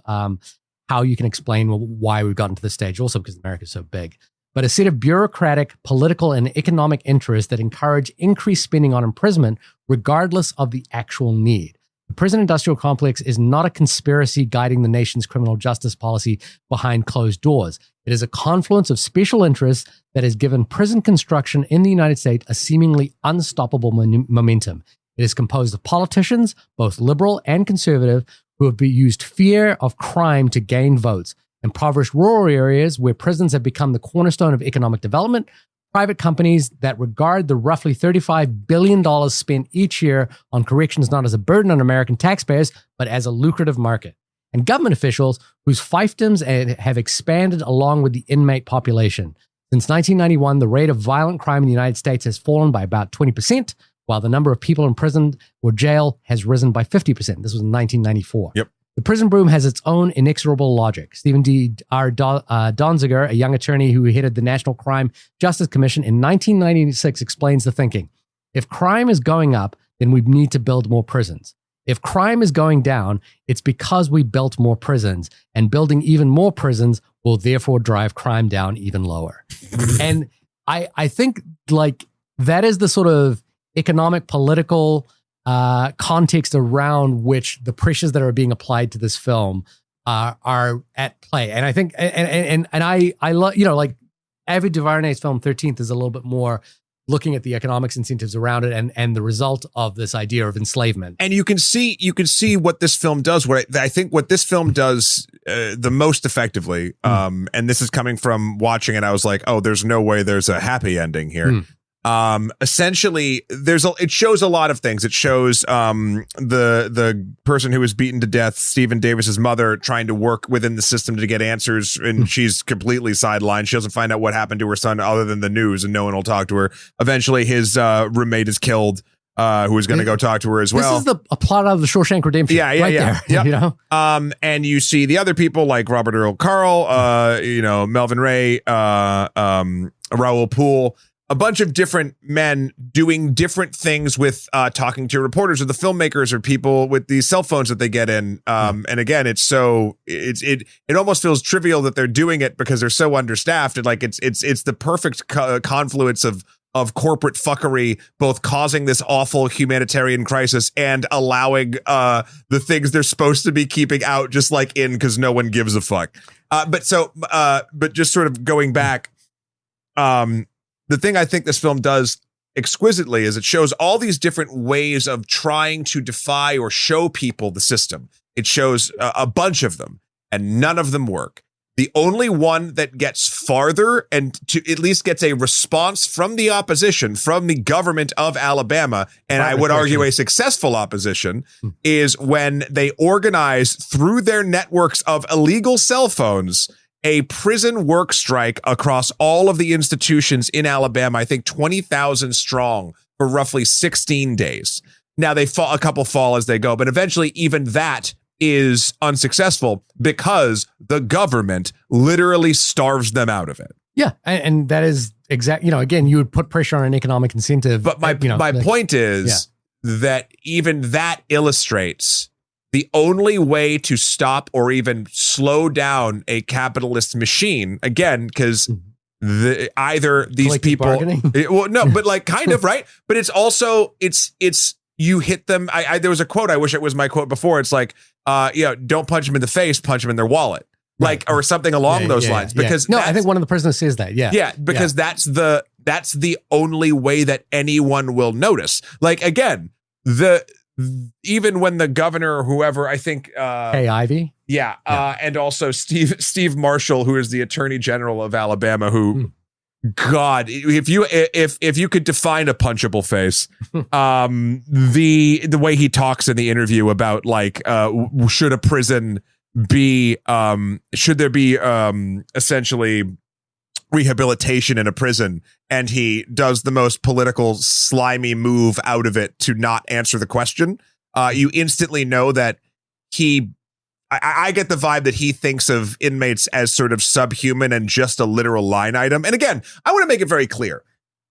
Speaker 2: how you can explain why we've gotten to this stage, also because America is so big. But a set of bureaucratic, political, and economic interests that encourage increased spending on imprisonment, regardless of the actual need. The prison industrial complex is not a conspiracy guiding the nation's criminal justice policy behind closed doors. It is a confluence of special interests that has given prison construction in the United States a seemingly unstoppable momentum. It is composed of politicians, both liberal and conservative, who have used fear of crime to gain votes. Impoverished rural areas where prisons have become the cornerstone of economic development, private companies that regard the roughly $35 billion spent each year on corrections not as a burden on American taxpayers, but as a lucrative market. And government officials whose fiefdoms have expanded along with the inmate population. Since 1991, the rate of violent crime in the United States has fallen by about 20%, while the number of people imprisoned or jail has risen by 50%. This was in 1994.
Speaker 1: Yep.
Speaker 2: The prison broom has its own inexorable logic. Stephen D.R. Donziger, a young attorney who headed the National Crime Justice Commission in 1996, explains the thinking. If crime is going up, then we need to build more prisons. If crime is going down, it's because we built more prisons, and building even more prisons will therefore drive crime down even lower. And I think like that is the sort of economic, political context around which the pressures that are being applied to this film are at play. And I think, and I love, you know, like Ava DuVernay's film 13th is a little bit more looking at the economics incentives around it and the result of this idea of enslavement.
Speaker 1: And you can see what this film does. What I think what this film does the most effectively, and this is coming from watching it, I was like, oh, there's no way there's a happy ending here. Essentially, it shows a lot of things. It shows the person who was beaten to death, Stephen Davis's mother, trying to work within the system to get answers, and she's completely sidelined. She doesn't find out what happened to her son other than the news, and no one will talk to her. Eventually, his roommate is killed, who is going to go talk to her as well.
Speaker 2: This is a plot out of the Shawshank Redemption.
Speaker 1: Yeah,
Speaker 2: there.
Speaker 1: Yep.
Speaker 2: You know?
Speaker 1: And you see the other people like Robert Earl Carl, Melvin Ray, Raoul Poole, a bunch of different men doing different things with talking to reporters or the filmmakers or people with these cell phones that they get in. And again, it almost feels trivial that they're doing it because they're so understaffed. And like it's the perfect confluence of corporate fuckery, both causing this awful humanitarian crisis and allowing the things they're supposed to be keeping out just like in because no one gives a fuck. But just sort of going back, the thing I think this film does exquisitely is it shows all these different ways of trying to defy or show people the system. It shows a bunch of them, and none of them work. The only one that gets farther and to at least gets a response from the opposition, from the government of Alabama, and I would argue a successful opposition, is when they organize through their networks of illegal cell phones a prison work strike across all of the institutions in Alabama, I think 20,000 strong for roughly 16 days. Now a couple fall as they go, but eventually even that is unsuccessful because the government literally starves them out of it.
Speaker 2: Yeah, and that is exact. Again, you would put pressure on an economic incentive.
Speaker 1: But my point is that even that illustrates the only way to stop or even slow down a capitalist machine. Again, because either these
Speaker 2: collective
Speaker 1: people,
Speaker 2: bargaining?
Speaker 1: no, but like kind of right. But it's also it's. You hit them. There was a quote. I wish it was my quote before. It's like, don't punch them in the face, punch them in their wallet, like, or something along those lines. Because
Speaker 2: I think one of the prisoners says that.
Speaker 1: Because that's the only way that anyone will notice. Like again, even when the governor or whoever, I think,
Speaker 2: Kay Ivey,
Speaker 1: and also Steve Marshall, who is the Attorney General of Alabama, who. God, if you could define a punchable face, the way he talks in the interview about like should a prison be should there be essentially rehabilitation in a prison, and he does the most political slimy move out of it to not answer the question, you instantly know that I get the vibe that he thinks of inmates as sort of subhuman and just a literal line item. And again, I want to make it very clear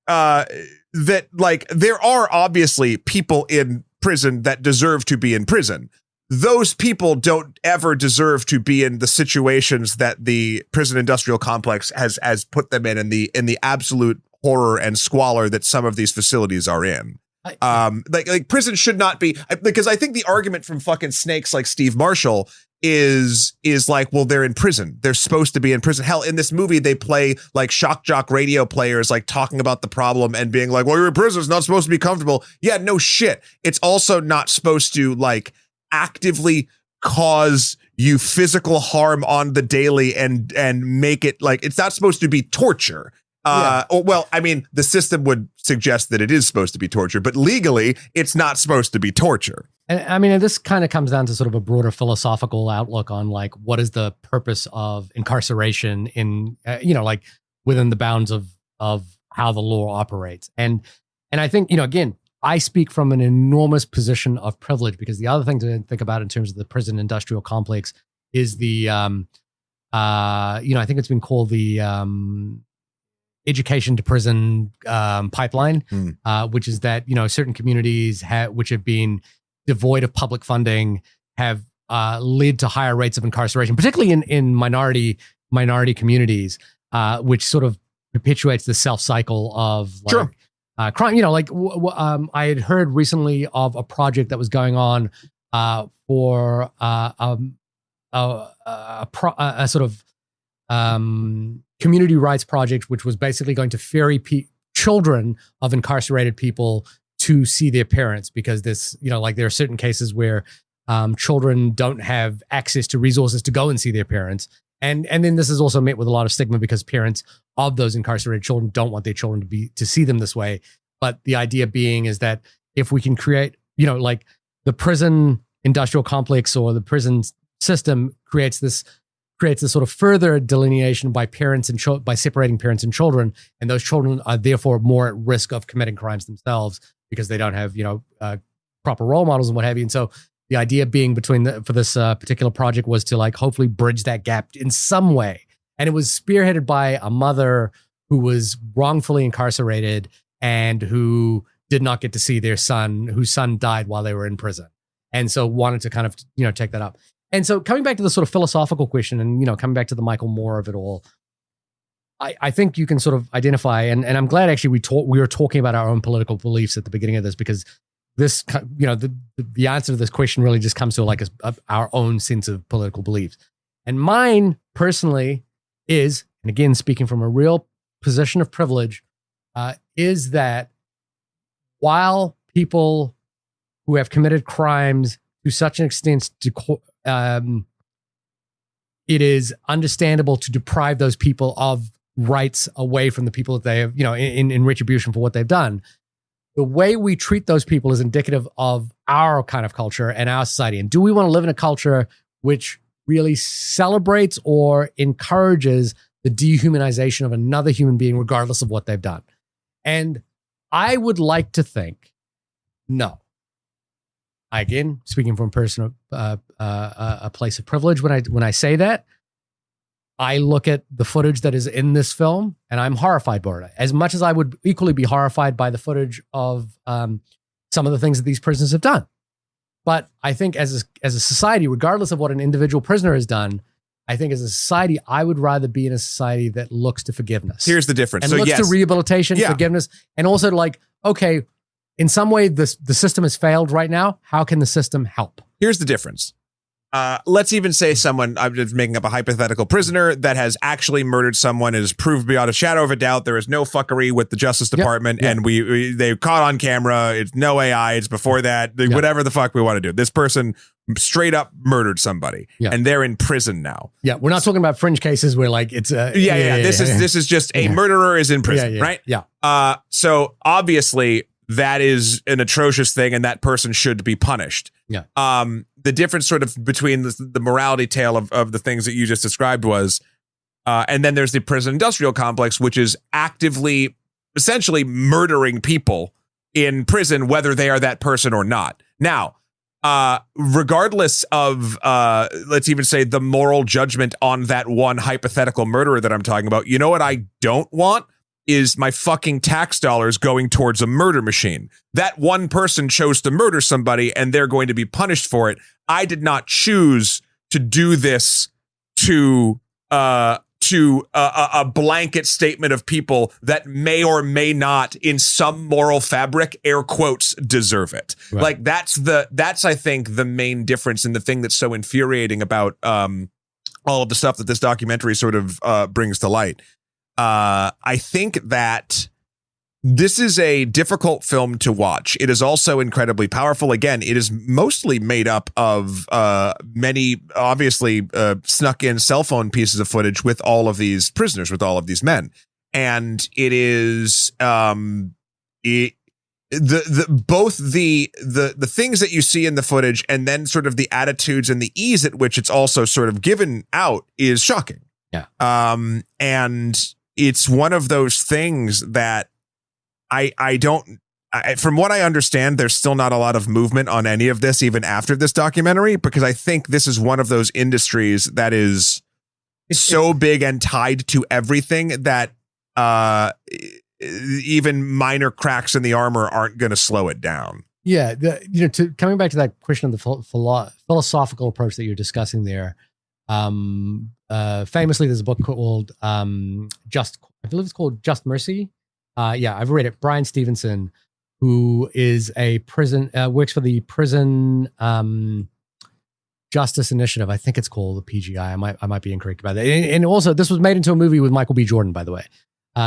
Speaker 1: that like there are obviously people in prison that deserve to be in prison. Those people don't ever deserve to be in the situations that the prison industrial complex has put them in the absolute horror and squalor that some of these facilities are in. Like prison should not be, because I think the argument from fucking snakes like Steve Marshall is like, well, they're in prison. They're supposed to be in prison. Hell, in this movie, they play like shock jock radio players, like talking about the problem and being like, well, you're in prison. It's not supposed to be comfortable. Yeah, no shit. It's also not supposed to like actively cause you physical harm on the daily and make it like, it's not supposed to be torture. Well, I mean, the system would suggest that it is supposed to be torture, but legally it's not supposed to be torture.
Speaker 2: And I mean, this kind of comes down to sort of a broader philosophical outlook on like, what is the purpose of incarceration in, like within the bounds of how the law operates. And I think, again, I speak from an enormous position of privilege, because the other thing to think about in terms of the prison industrial complex is the, I think it's been called the, education to prison pipeline, which is that, certain communities which have been devoid of public funding have led to higher rates of incarceration, particularly in minority communities, which sort of perpetuates the self cycle of like, crime. I had heard recently of a project that was going on for a sort of community rights project, which was basically going to ferry children of incarcerated people to see their parents, because this, there are certain cases where children don't have access to resources to go and see their parents. And then this is also met with a lot of stigma because parents of those incarcerated children don't want their children to see them this way. But the idea being is that if we can create, like the prison industrial complex or the prison system creates this sort of further delineation by parents and by separating parents and children, and those children are therefore more at risk of committing crimes themselves because they don't have proper role models and what have you. And so the idea being for this particular project was to like hopefully bridge that gap in some way. And it was spearheaded by a mother who was wrongfully incarcerated and who did not get to see their son, whose son died while they were in prison, and so wanted to kind of take that up. And so coming back to the sort of philosophical question and, coming back to the Michael Moore of it all, I think you can sort of identify, and I'm glad actually we were talking about our own political beliefs at the beginning of this, because this, the answer to this question really just comes to like our own sense of political beliefs. And mine personally is, and again, speaking from a real position of privilege, is that while people who have committed crimes to such an extent it is understandable to deprive those people of rights away from the people that they have, in retribution for what they've done. The way we treat those people is indicative of our kind of culture and our society. And do we want to live in a culture which really celebrates or encourages the dehumanization of another human being, regardless of what they've done? And I would like to think, no. Again, speaking from a place of privilege, when I say that, I look at the footage that is in this film and I'm horrified by it. As much as I would equally be horrified by the footage of some of the things that these prisoners have done. But I think as a society, regardless of what an individual prisoner has done, I think as a society, I would rather be in a society that looks to forgiveness.
Speaker 1: Here's the difference.
Speaker 2: And looks to rehabilitation, forgiveness, and also to like, okay, in some way, the system has failed right now. How can the system help?
Speaker 1: Here's the difference. Let's even say someone, I'm just making up a hypothetical prisoner that has actually murdered someone. It is proved beyond a shadow of a doubt. There is no fuckery with the Justice Department, and they caught on camera. It's no AI. It's before that. Whatever the fuck we want to do. This person straight up murdered somebody, and they're in prison now.
Speaker 2: Yeah, we're not talking about fringe cases where like it's
Speaker 1: This is just a murderer is in prison, right?
Speaker 2: Yeah.
Speaker 1: So obviously that is an atrocious thing, and that person should be punished.
Speaker 2: Yeah.
Speaker 1: The difference sort of between the morality tale of the things that you just described was, and then there's the prison industrial complex, which is actively, essentially murdering people in prison, whether they are that person or not. Now, regardless of, let's even say the moral judgment on that one hypothetical murderer that I'm talking about, you know what I don't want? Is my fucking tax dollars going towards a murder machine. That one person chose to murder somebody and they're going to be punished for it. I did not choose to do this to a blanket statement of people that may or may not, in some moral fabric, air quotes, deserve it. Right. Like that's I think the main difference, and the thing that's so infuriating about all of the stuff that this documentary sort of brings to light. I think that this is a difficult film to watch. It is also incredibly powerful. Again, it is mostly made up of many, obviously, snuck in cell phone pieces of footage with all of these prisoners, with all of these men. And it is both the things that you see in the footage and then sort of the attitudes and the ease at which it's also sort of given out is shocking.
Speaker 2: Yeah.
Speaker 1: And it's one of those things that from what I understand, there's still not a lot of movement on any of this, even after this documentary, because I think this is one of those industries that is so big and tied to everything that even minor cracks in the armor aren't going to slow it down.
Speaker 2: Yeah. Coming back to that question of the philosophical approach that you're discussing there. Famously, there's a book called I believe it's called Just Mercy. I've read it. Brian Stevenson, who is a works for the Prison Justice Initiative. I think it's called the PGI. I might be incorrect about that. And also, this was made into a movie with Michael B. Jordan, by the way,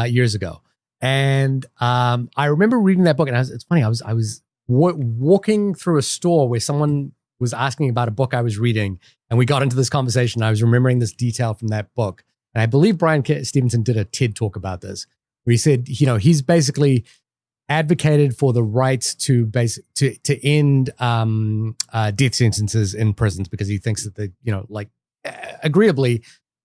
Speaker 2: years ago. And I remember reading that book, and it's funny. I was walking through a store where someone was asking about a book I was reading, and we got into this conversation. I was remembering this detail from that book. And I believe Brian Stevenson did a TED talk about this, where he said, he's basically advocated for the rights to end death sentences in prisons, because he thinks that agreeably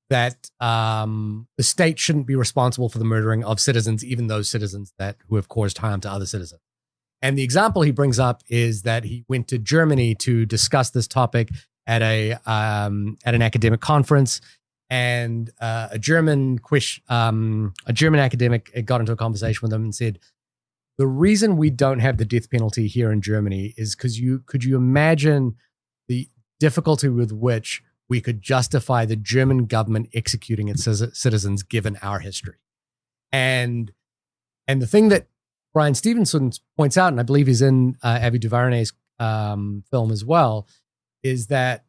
Speaker 2: that the state shouldn't be responsible for the murdering of citizens, even those citizens who have caused harm to other citizens. And the example he brings up is that he went to Germany to discuss this topic at an academic conference, and a German academic got into a conversation with him and said, the reason we don't have the death penalty here in Germany is because could you imagine the difficulty with which we could justify the German government executing its citizens given our history? And the thing that Brian Stevenson points out, and I believe he's in Avi DuVernay's film as well, is that,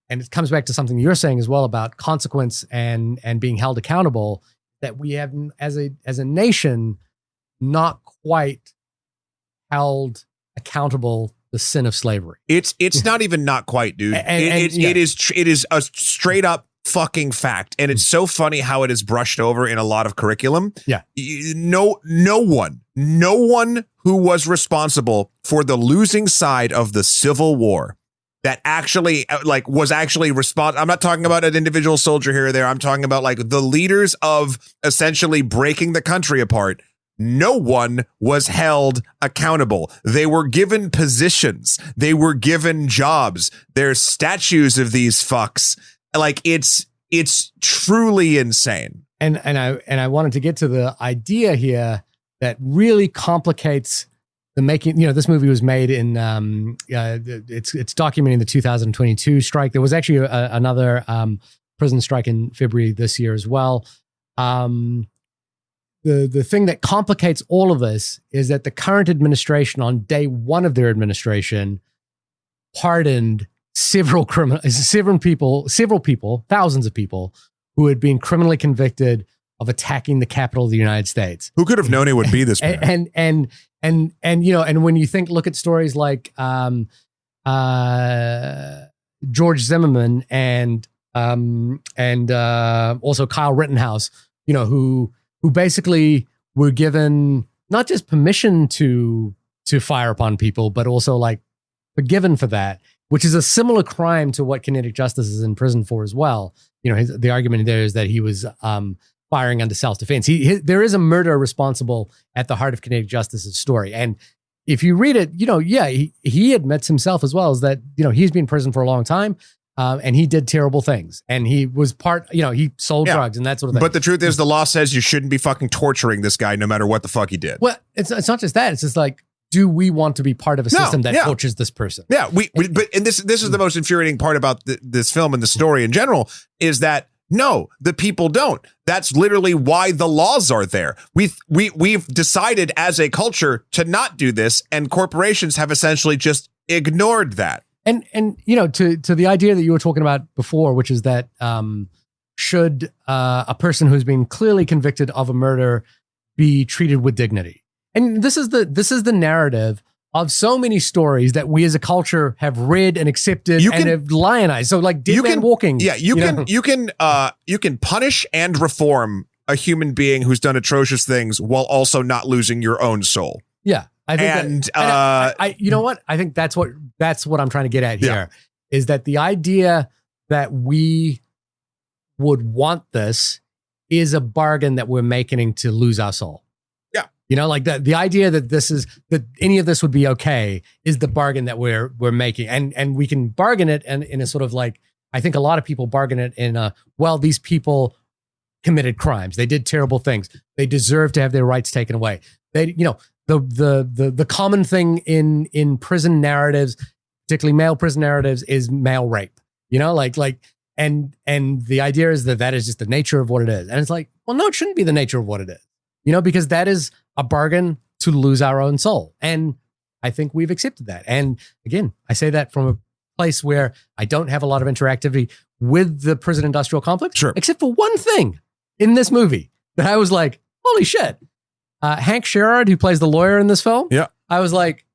Speaker 2: and it comes back to something you're saying as well about consequence and being held accountable, that we have as a nation not quite held accountable the sin of slavery.
Speaker 1: It's not even not quite, dude. It is a straight up fucking fact, and it's so funny how it is brushed over in a lot of curriculum.
Speaker 2: Yeah.
Speaker 1: No one who was responsible for the losing side of the Civil War that actually was actually responsible. I'm not talking about an individual soldier here or there. I'm talking about like the leaders of essentially breaking the country apart. No one was held accountable. They were given positions. They were given jobs. There's statues of these fucks. Like it's truly insane.
Speaker 2: And I wanted to get to the idea here that really complicates the making. This movie was made in it's documenting the 2022 strike. There was actually another prison strike in February this year as well. The thing that complicates all of this is that the current administration, on day one of their administration, pardoned several people, thousands of people who had been criminally convicted of attacking the Capitol of the United States.
Speaker 1: Who could have known it would be this bad?
Speaker 2: And when you look at stories like George Zimmerman and also Kyle Rittenhouse, who basically were given not just permission to fire upon people, but also like forgiven for that, which is a similar crime to what Kinetic Justice is in prison for as well. The argument there is that he was firing under self-defense. There is a murder responsible at the heart of Kinetic Justice's story. And if you read it, he admits himself as well as that, he's been in prison for a long time. And he did terrible things, and he was he sold drugs and that sort of thing.
Speaker 1: But the truth is, the law says you shouldn't be fucking torturing this guy no matter what the fuck he did.
Speaker 2: Well, it's not just that. It's just like, do we want to be part of a system that tortures this person?
Speaker 1: Yeah, but this is the most infuriating part about this film and the story in general is that no, the people don't. That's literally why the laws are there. We've decided as a culture to not do this, and corporations have essentially just ignored that.
Speaker 2: And to the idea that you were talking about before, which is that should a person who's been clearly convicted of a murder be treated with dignity? And this is the narrative of so many stories that we as a culture have read and accepted and have lionized. So like Dead Man Walking.
Speaker 1: Yeah, you can punish and reform a human being who's done atrocious things while also not losing your own soul.
Speaker 2: Yeah. I think you know what? I think that's what I'm trying to get at here is that the idea that we would want this is a bargain that we're making to lose our soul.
Speaker 1: Yeah.
Speaker 2: Like the idea that any of this would be okay is the bargain that we're making. And we can bargain it and in a sort of like, I think a lot of people bargain it in these people committed crimes. They did terrible things. They deserve to have their rights taken away. The common thing in prison narratives, particularly male prison narratives, is male rape. And the idea is that is just the nature of what it is. And it's like, well, no, it shouldn't be the nature of what it is. Because that is a bargain to lose our own soul. And I think we've accepted that. And again, I say that from a place where I don't have a lot of interactivity with the prison industrial complex,
Speaker 1: sure,
Speaker 2: except for one thing in this movie that I was like, holy shit. Hank Sherrod, who plays the lawyer in this film.
Speaker 1: Yeah.
Speaker 2: I was like,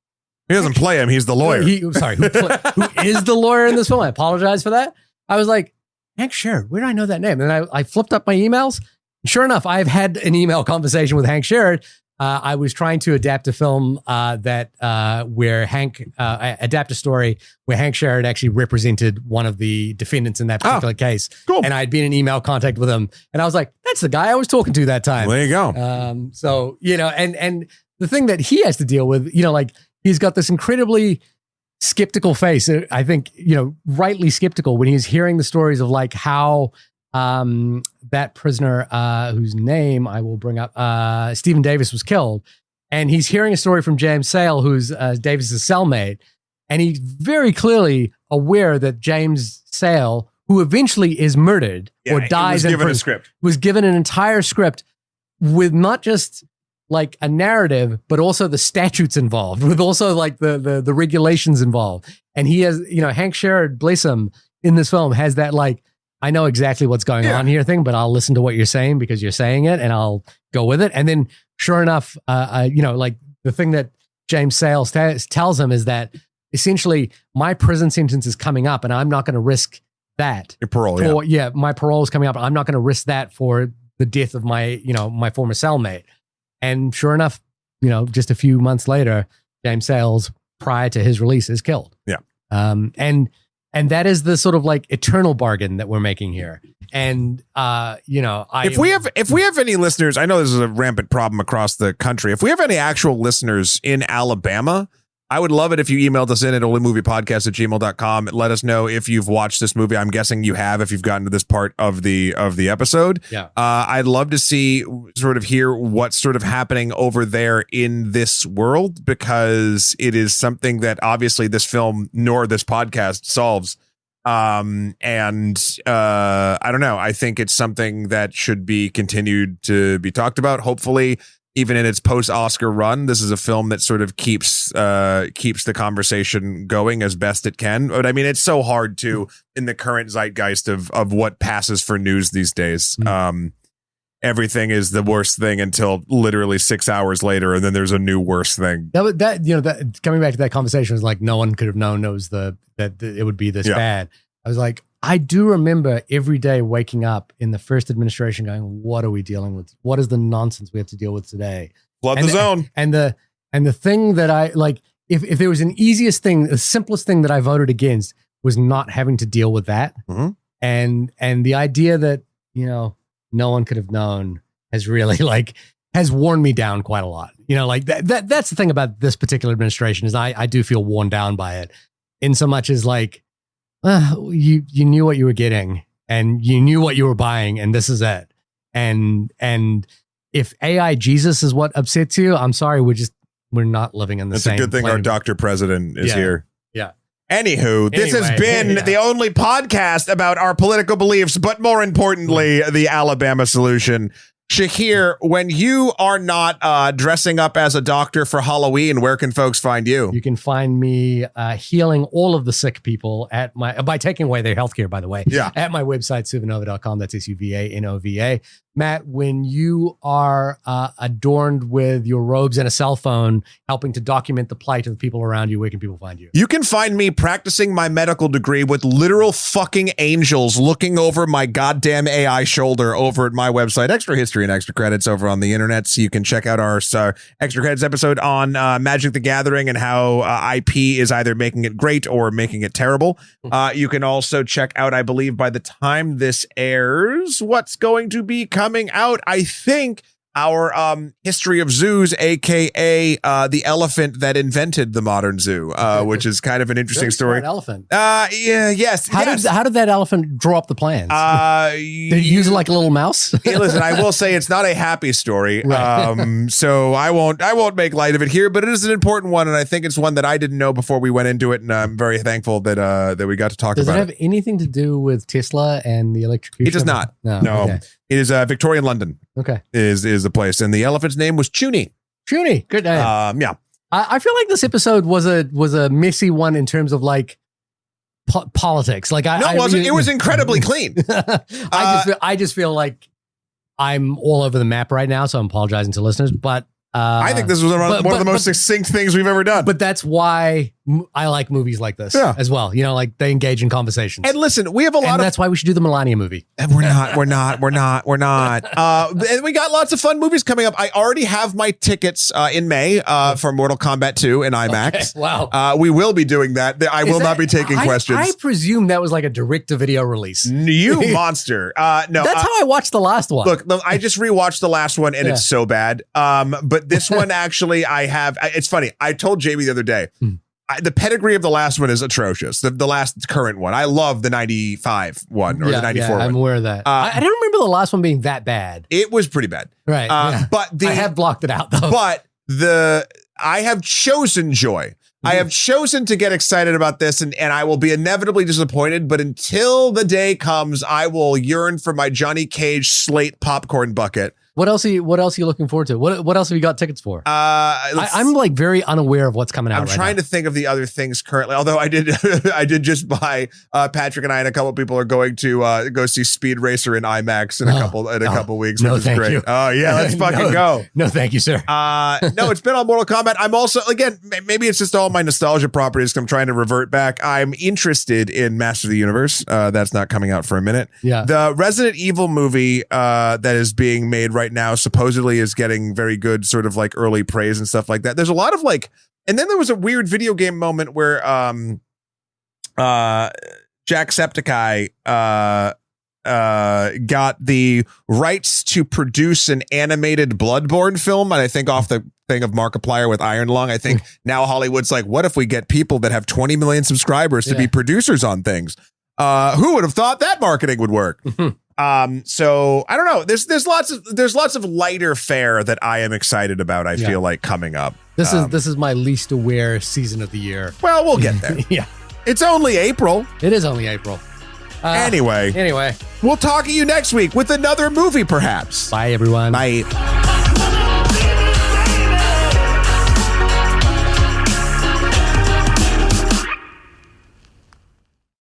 Speaker 1: he doesn't play him. He's the lawyer.
Speaker 2: Who is the lawyer in this film? I apologize for that. I was like, Hank Sherrod, where do I know that name? And I flipped up my emails. Sure enough, I've had an email conversation with Hank Sherrod. I was trying to adapt a film where Hank adapt a story where Hank Sherrod actually represented one of the defendants in that particular case. Cool. And I'd been in email contact with him, and I was like, "That's the guy I was talking to that time."
Speaker 1: Well, there you go.
Speaker 2: So and the thing that he has to deal with, he's got this incredibly skeptical face. I think rightly skeptical when he's hearing the stories of like how. That prisoner, whose name I will bring up, Stephen Davis, was killed. And he's hearing a story from James Sale, who's Davis's cellmate. And he's very clearly aware that James Sale, who eventually is murdered or dies in prison, was given an entire script with not just like a narrative, but also the statutes involved, with also like the regulations involved. And he has, Hank Sherrod, bless him, in this film has that like, I know exactly what's going on here thing, but I'll listen to what you're saying because you're saying it and I'll go with it. And then sure enough, like the thing that James Sales tells him is that essentially my prison sentence is coming up and I'm not going to risk that.
Speaker 1: Your parole,
Speaker 2: My parole is coming up. I'm not going to risk that for the death of my former cellmate. And sure enough, just a few months later, James Sales, prior to his release, is killed.
Speaker 1: Yeah.
Speaker 2: And that is the sort of like eternal bargain that we're making here. And if we have any listeners, I know this is a rampant problem across the country. If we have any actual listeners in Alabama, I would love it if you emailed us in at onlymoviepodcast@gmail.com. Let us know if you've watched this movie. I'm guessing you have if you've gotten to this part of the episode. Yeah.
Speaker 1: I'd love to hear what's sort of happening over there in this world, because it is something that obviously this film nor this podcast solves. I don't know. I think it's something that should be continued to be talked about. Hopefully, even in its post-Oscar run, this is a film that sort of keeps the conversation going as best it can. But I mean, it's so hard to, in the current zeitgeist of what passes for news these days. Everything is the worst thing until literally 6 hours later, and then there's a new worse thing.
Speaker 2: That coming back to that conversation was like, no one could have known that it would be this bad. I was like, I do remember every day waking up in the first administration going, what are we dealing with? What is the nonsense we have to deal with today?
Speaker 1: Flood the zone.
Speaker 2: And the thing that I like, if there was an easiest thing, the simplest thing that I voted against was not having to deal with that.
Speaker 1: Mm-hmm.
Speaker 2: And the idea that, no one could have known has really has worn me down quite a lot. That's the thing about this particular administration is I do feel worn down by it, in so much as you knew what you were getting and you knew what you were buying, and this is it. And if AI Jesus is what upsets you, I'm sorry, we're not living in the same.
Speaker 1: It's a good thing our Dr. President is here.
Speaker 2: Yeah.
Speaker 1: Anywho, this has been the only podcast about our political beliefs, but more importantly, the Alabama solution. Shahir, when you are not dressing up as a doctor for Halloween, where can folks find you?
Speaker 2: You can find me healing all of the sick people by taking away their healthcare, by the way.
Speaker 1: Yeah.
Speaker 2: At my website, suvanova.com. That's SUVANOVA. Matt, when you are adorned with your robes and a cell phone, helping to document the plight of the people around you, where can people find you?
Speaker 1: You can find me practicing my medical degree with literal fucking angels looking over my goddamn AI shoulder over at my website, Extra History and Extra Credits, over on the internet. So you can check out our Extra Credits episode on Magic the Gathering and how IP is either making it great or making it terrible. You can also check out, I believe, by the time this airs, what's going to be coming out. I think our history of zoos, aka the elephant that invented the modern zoo, which is kind of an interesting story.
Speaker 2: Elephant.
Speaker 1: Yes.
Speaker 2: How did that elephant draw up the plans? Did he use it like a little mouse?
Speaker 1: Hey, listen, I will say it's not a happy story. Right. So I won't make light of it here, but it is an important one, and I think it's one that I didn't know before we went into it, and I'm very thankful that we got to talk about it.
Speaker 2: Does it have anything to do with Tesla and the electrocution?
Speaker 1: It does not. No.
Speaker 2: Okay.
Speaker 1: It is Victorian London.
Speaker 2: Okay.
Speaker 1: Is the place, and the elephant's name was Chuny.
Speaker 2: Chuny, good name.
Speaker 1: Yeah.
Speaker 2: I feel like this episode was a messy one in terms of politics. It
Speaker 1: wasn't. It was incredibly clean.
Speaker 2: I just feel like I'm all over the map right now, so I'm apologizing to listeners. But
Speaker 1: I think this was one of the most succinct things we've ever done.
Speaker 2: But that's why I like movies like this as well. They engage in conversations.
Speaker 1: And listen, we have a lot of.
Speaker 2: That's why we should do the Melania movie.
Speaker 1: And we're not. And we got lots of fun movies coming up. I already have my tickets in May for Mortal Kombat 2 in IMAX.
Speaker 2: Okay, wow.
Speaker 1: We will be doing that. I will not be taking questions.
Speaker 2: I presume that was like a direct-to-video release.
Speaker 1: You monster. No.
Speaker 2: That's how I watched the last one.
Speaker 1: Look, I just rewatched the last one and it's so bad. But this one actually I have. It's funny. I told Jamie the other day. The pedigree of the last one is atrocious. The last current one. I love the 95 one or the 94 one.
Speaker 2: I'm aware of that. I don't remember the last one being that bad.
Speaker 1: It was pretty bad.
Speaker 2: Right.
Speaker 1: But
Speaker 2: I have blocked it out though.
Speaker 1: But I have chosen joy. I have chosen to get excited about this, and I will be inevitably disappointed, but until the day comes, I will yearn for my Johnny Cage slate popcorn bucket.
Speaker 2: What else are you looking forward to? What else have you got tickets for? I'm like very unaware of what's coming out.
Speaker 1: I'm trying to think of the other things currently. Although I did just buy Patrick and I and a couple of people are going to go see Speed Racer in IMAX in a couple weeks, which is great.
Speaker 2: You.
Speaker 1: Oh yeah, let's fucking go.
Speaker 2: No, thank you, sir.
Speaker 1: No, it's been on Mortal Kombat. I'm also, again, maybe it's just all my nostalgia properties because I'm trying to revert back. I'm interested in Master of the Universe. That's not coming out for a minute.
Speaker 2: Yeah.
Speaker 1: The Resident Evil movie that is being made right now supposedly is getting very good sort of like early praise and stuff like that. There's a lot of like, and then there was a weird video game moment where Jacksepticeye got the rights to produce an animated Bloodborne film, and I think off the thing of Markiplier with Iron Lung, I think now Hollywood's like, what if we get people that have 20 million subscribers to be producers on things? Who would have thought that marketing would work? So I don't know. There's lots of lighter fare that I am excited about. I feel like coming up.
Speaker 2: This is my least aware season of the year.
Speaker 1: Well, we'll get there.
Speaker 2: Yeah,
Speaker 1: it's only April.
Speaker 2: It is only April.
Speaker 1: Anyway,
Speaker 2: we'll
Speaker 1: talk to you next week with another movie, perhaps.
Speaker 2: Bye, everyone.
Speaker 1: Bye.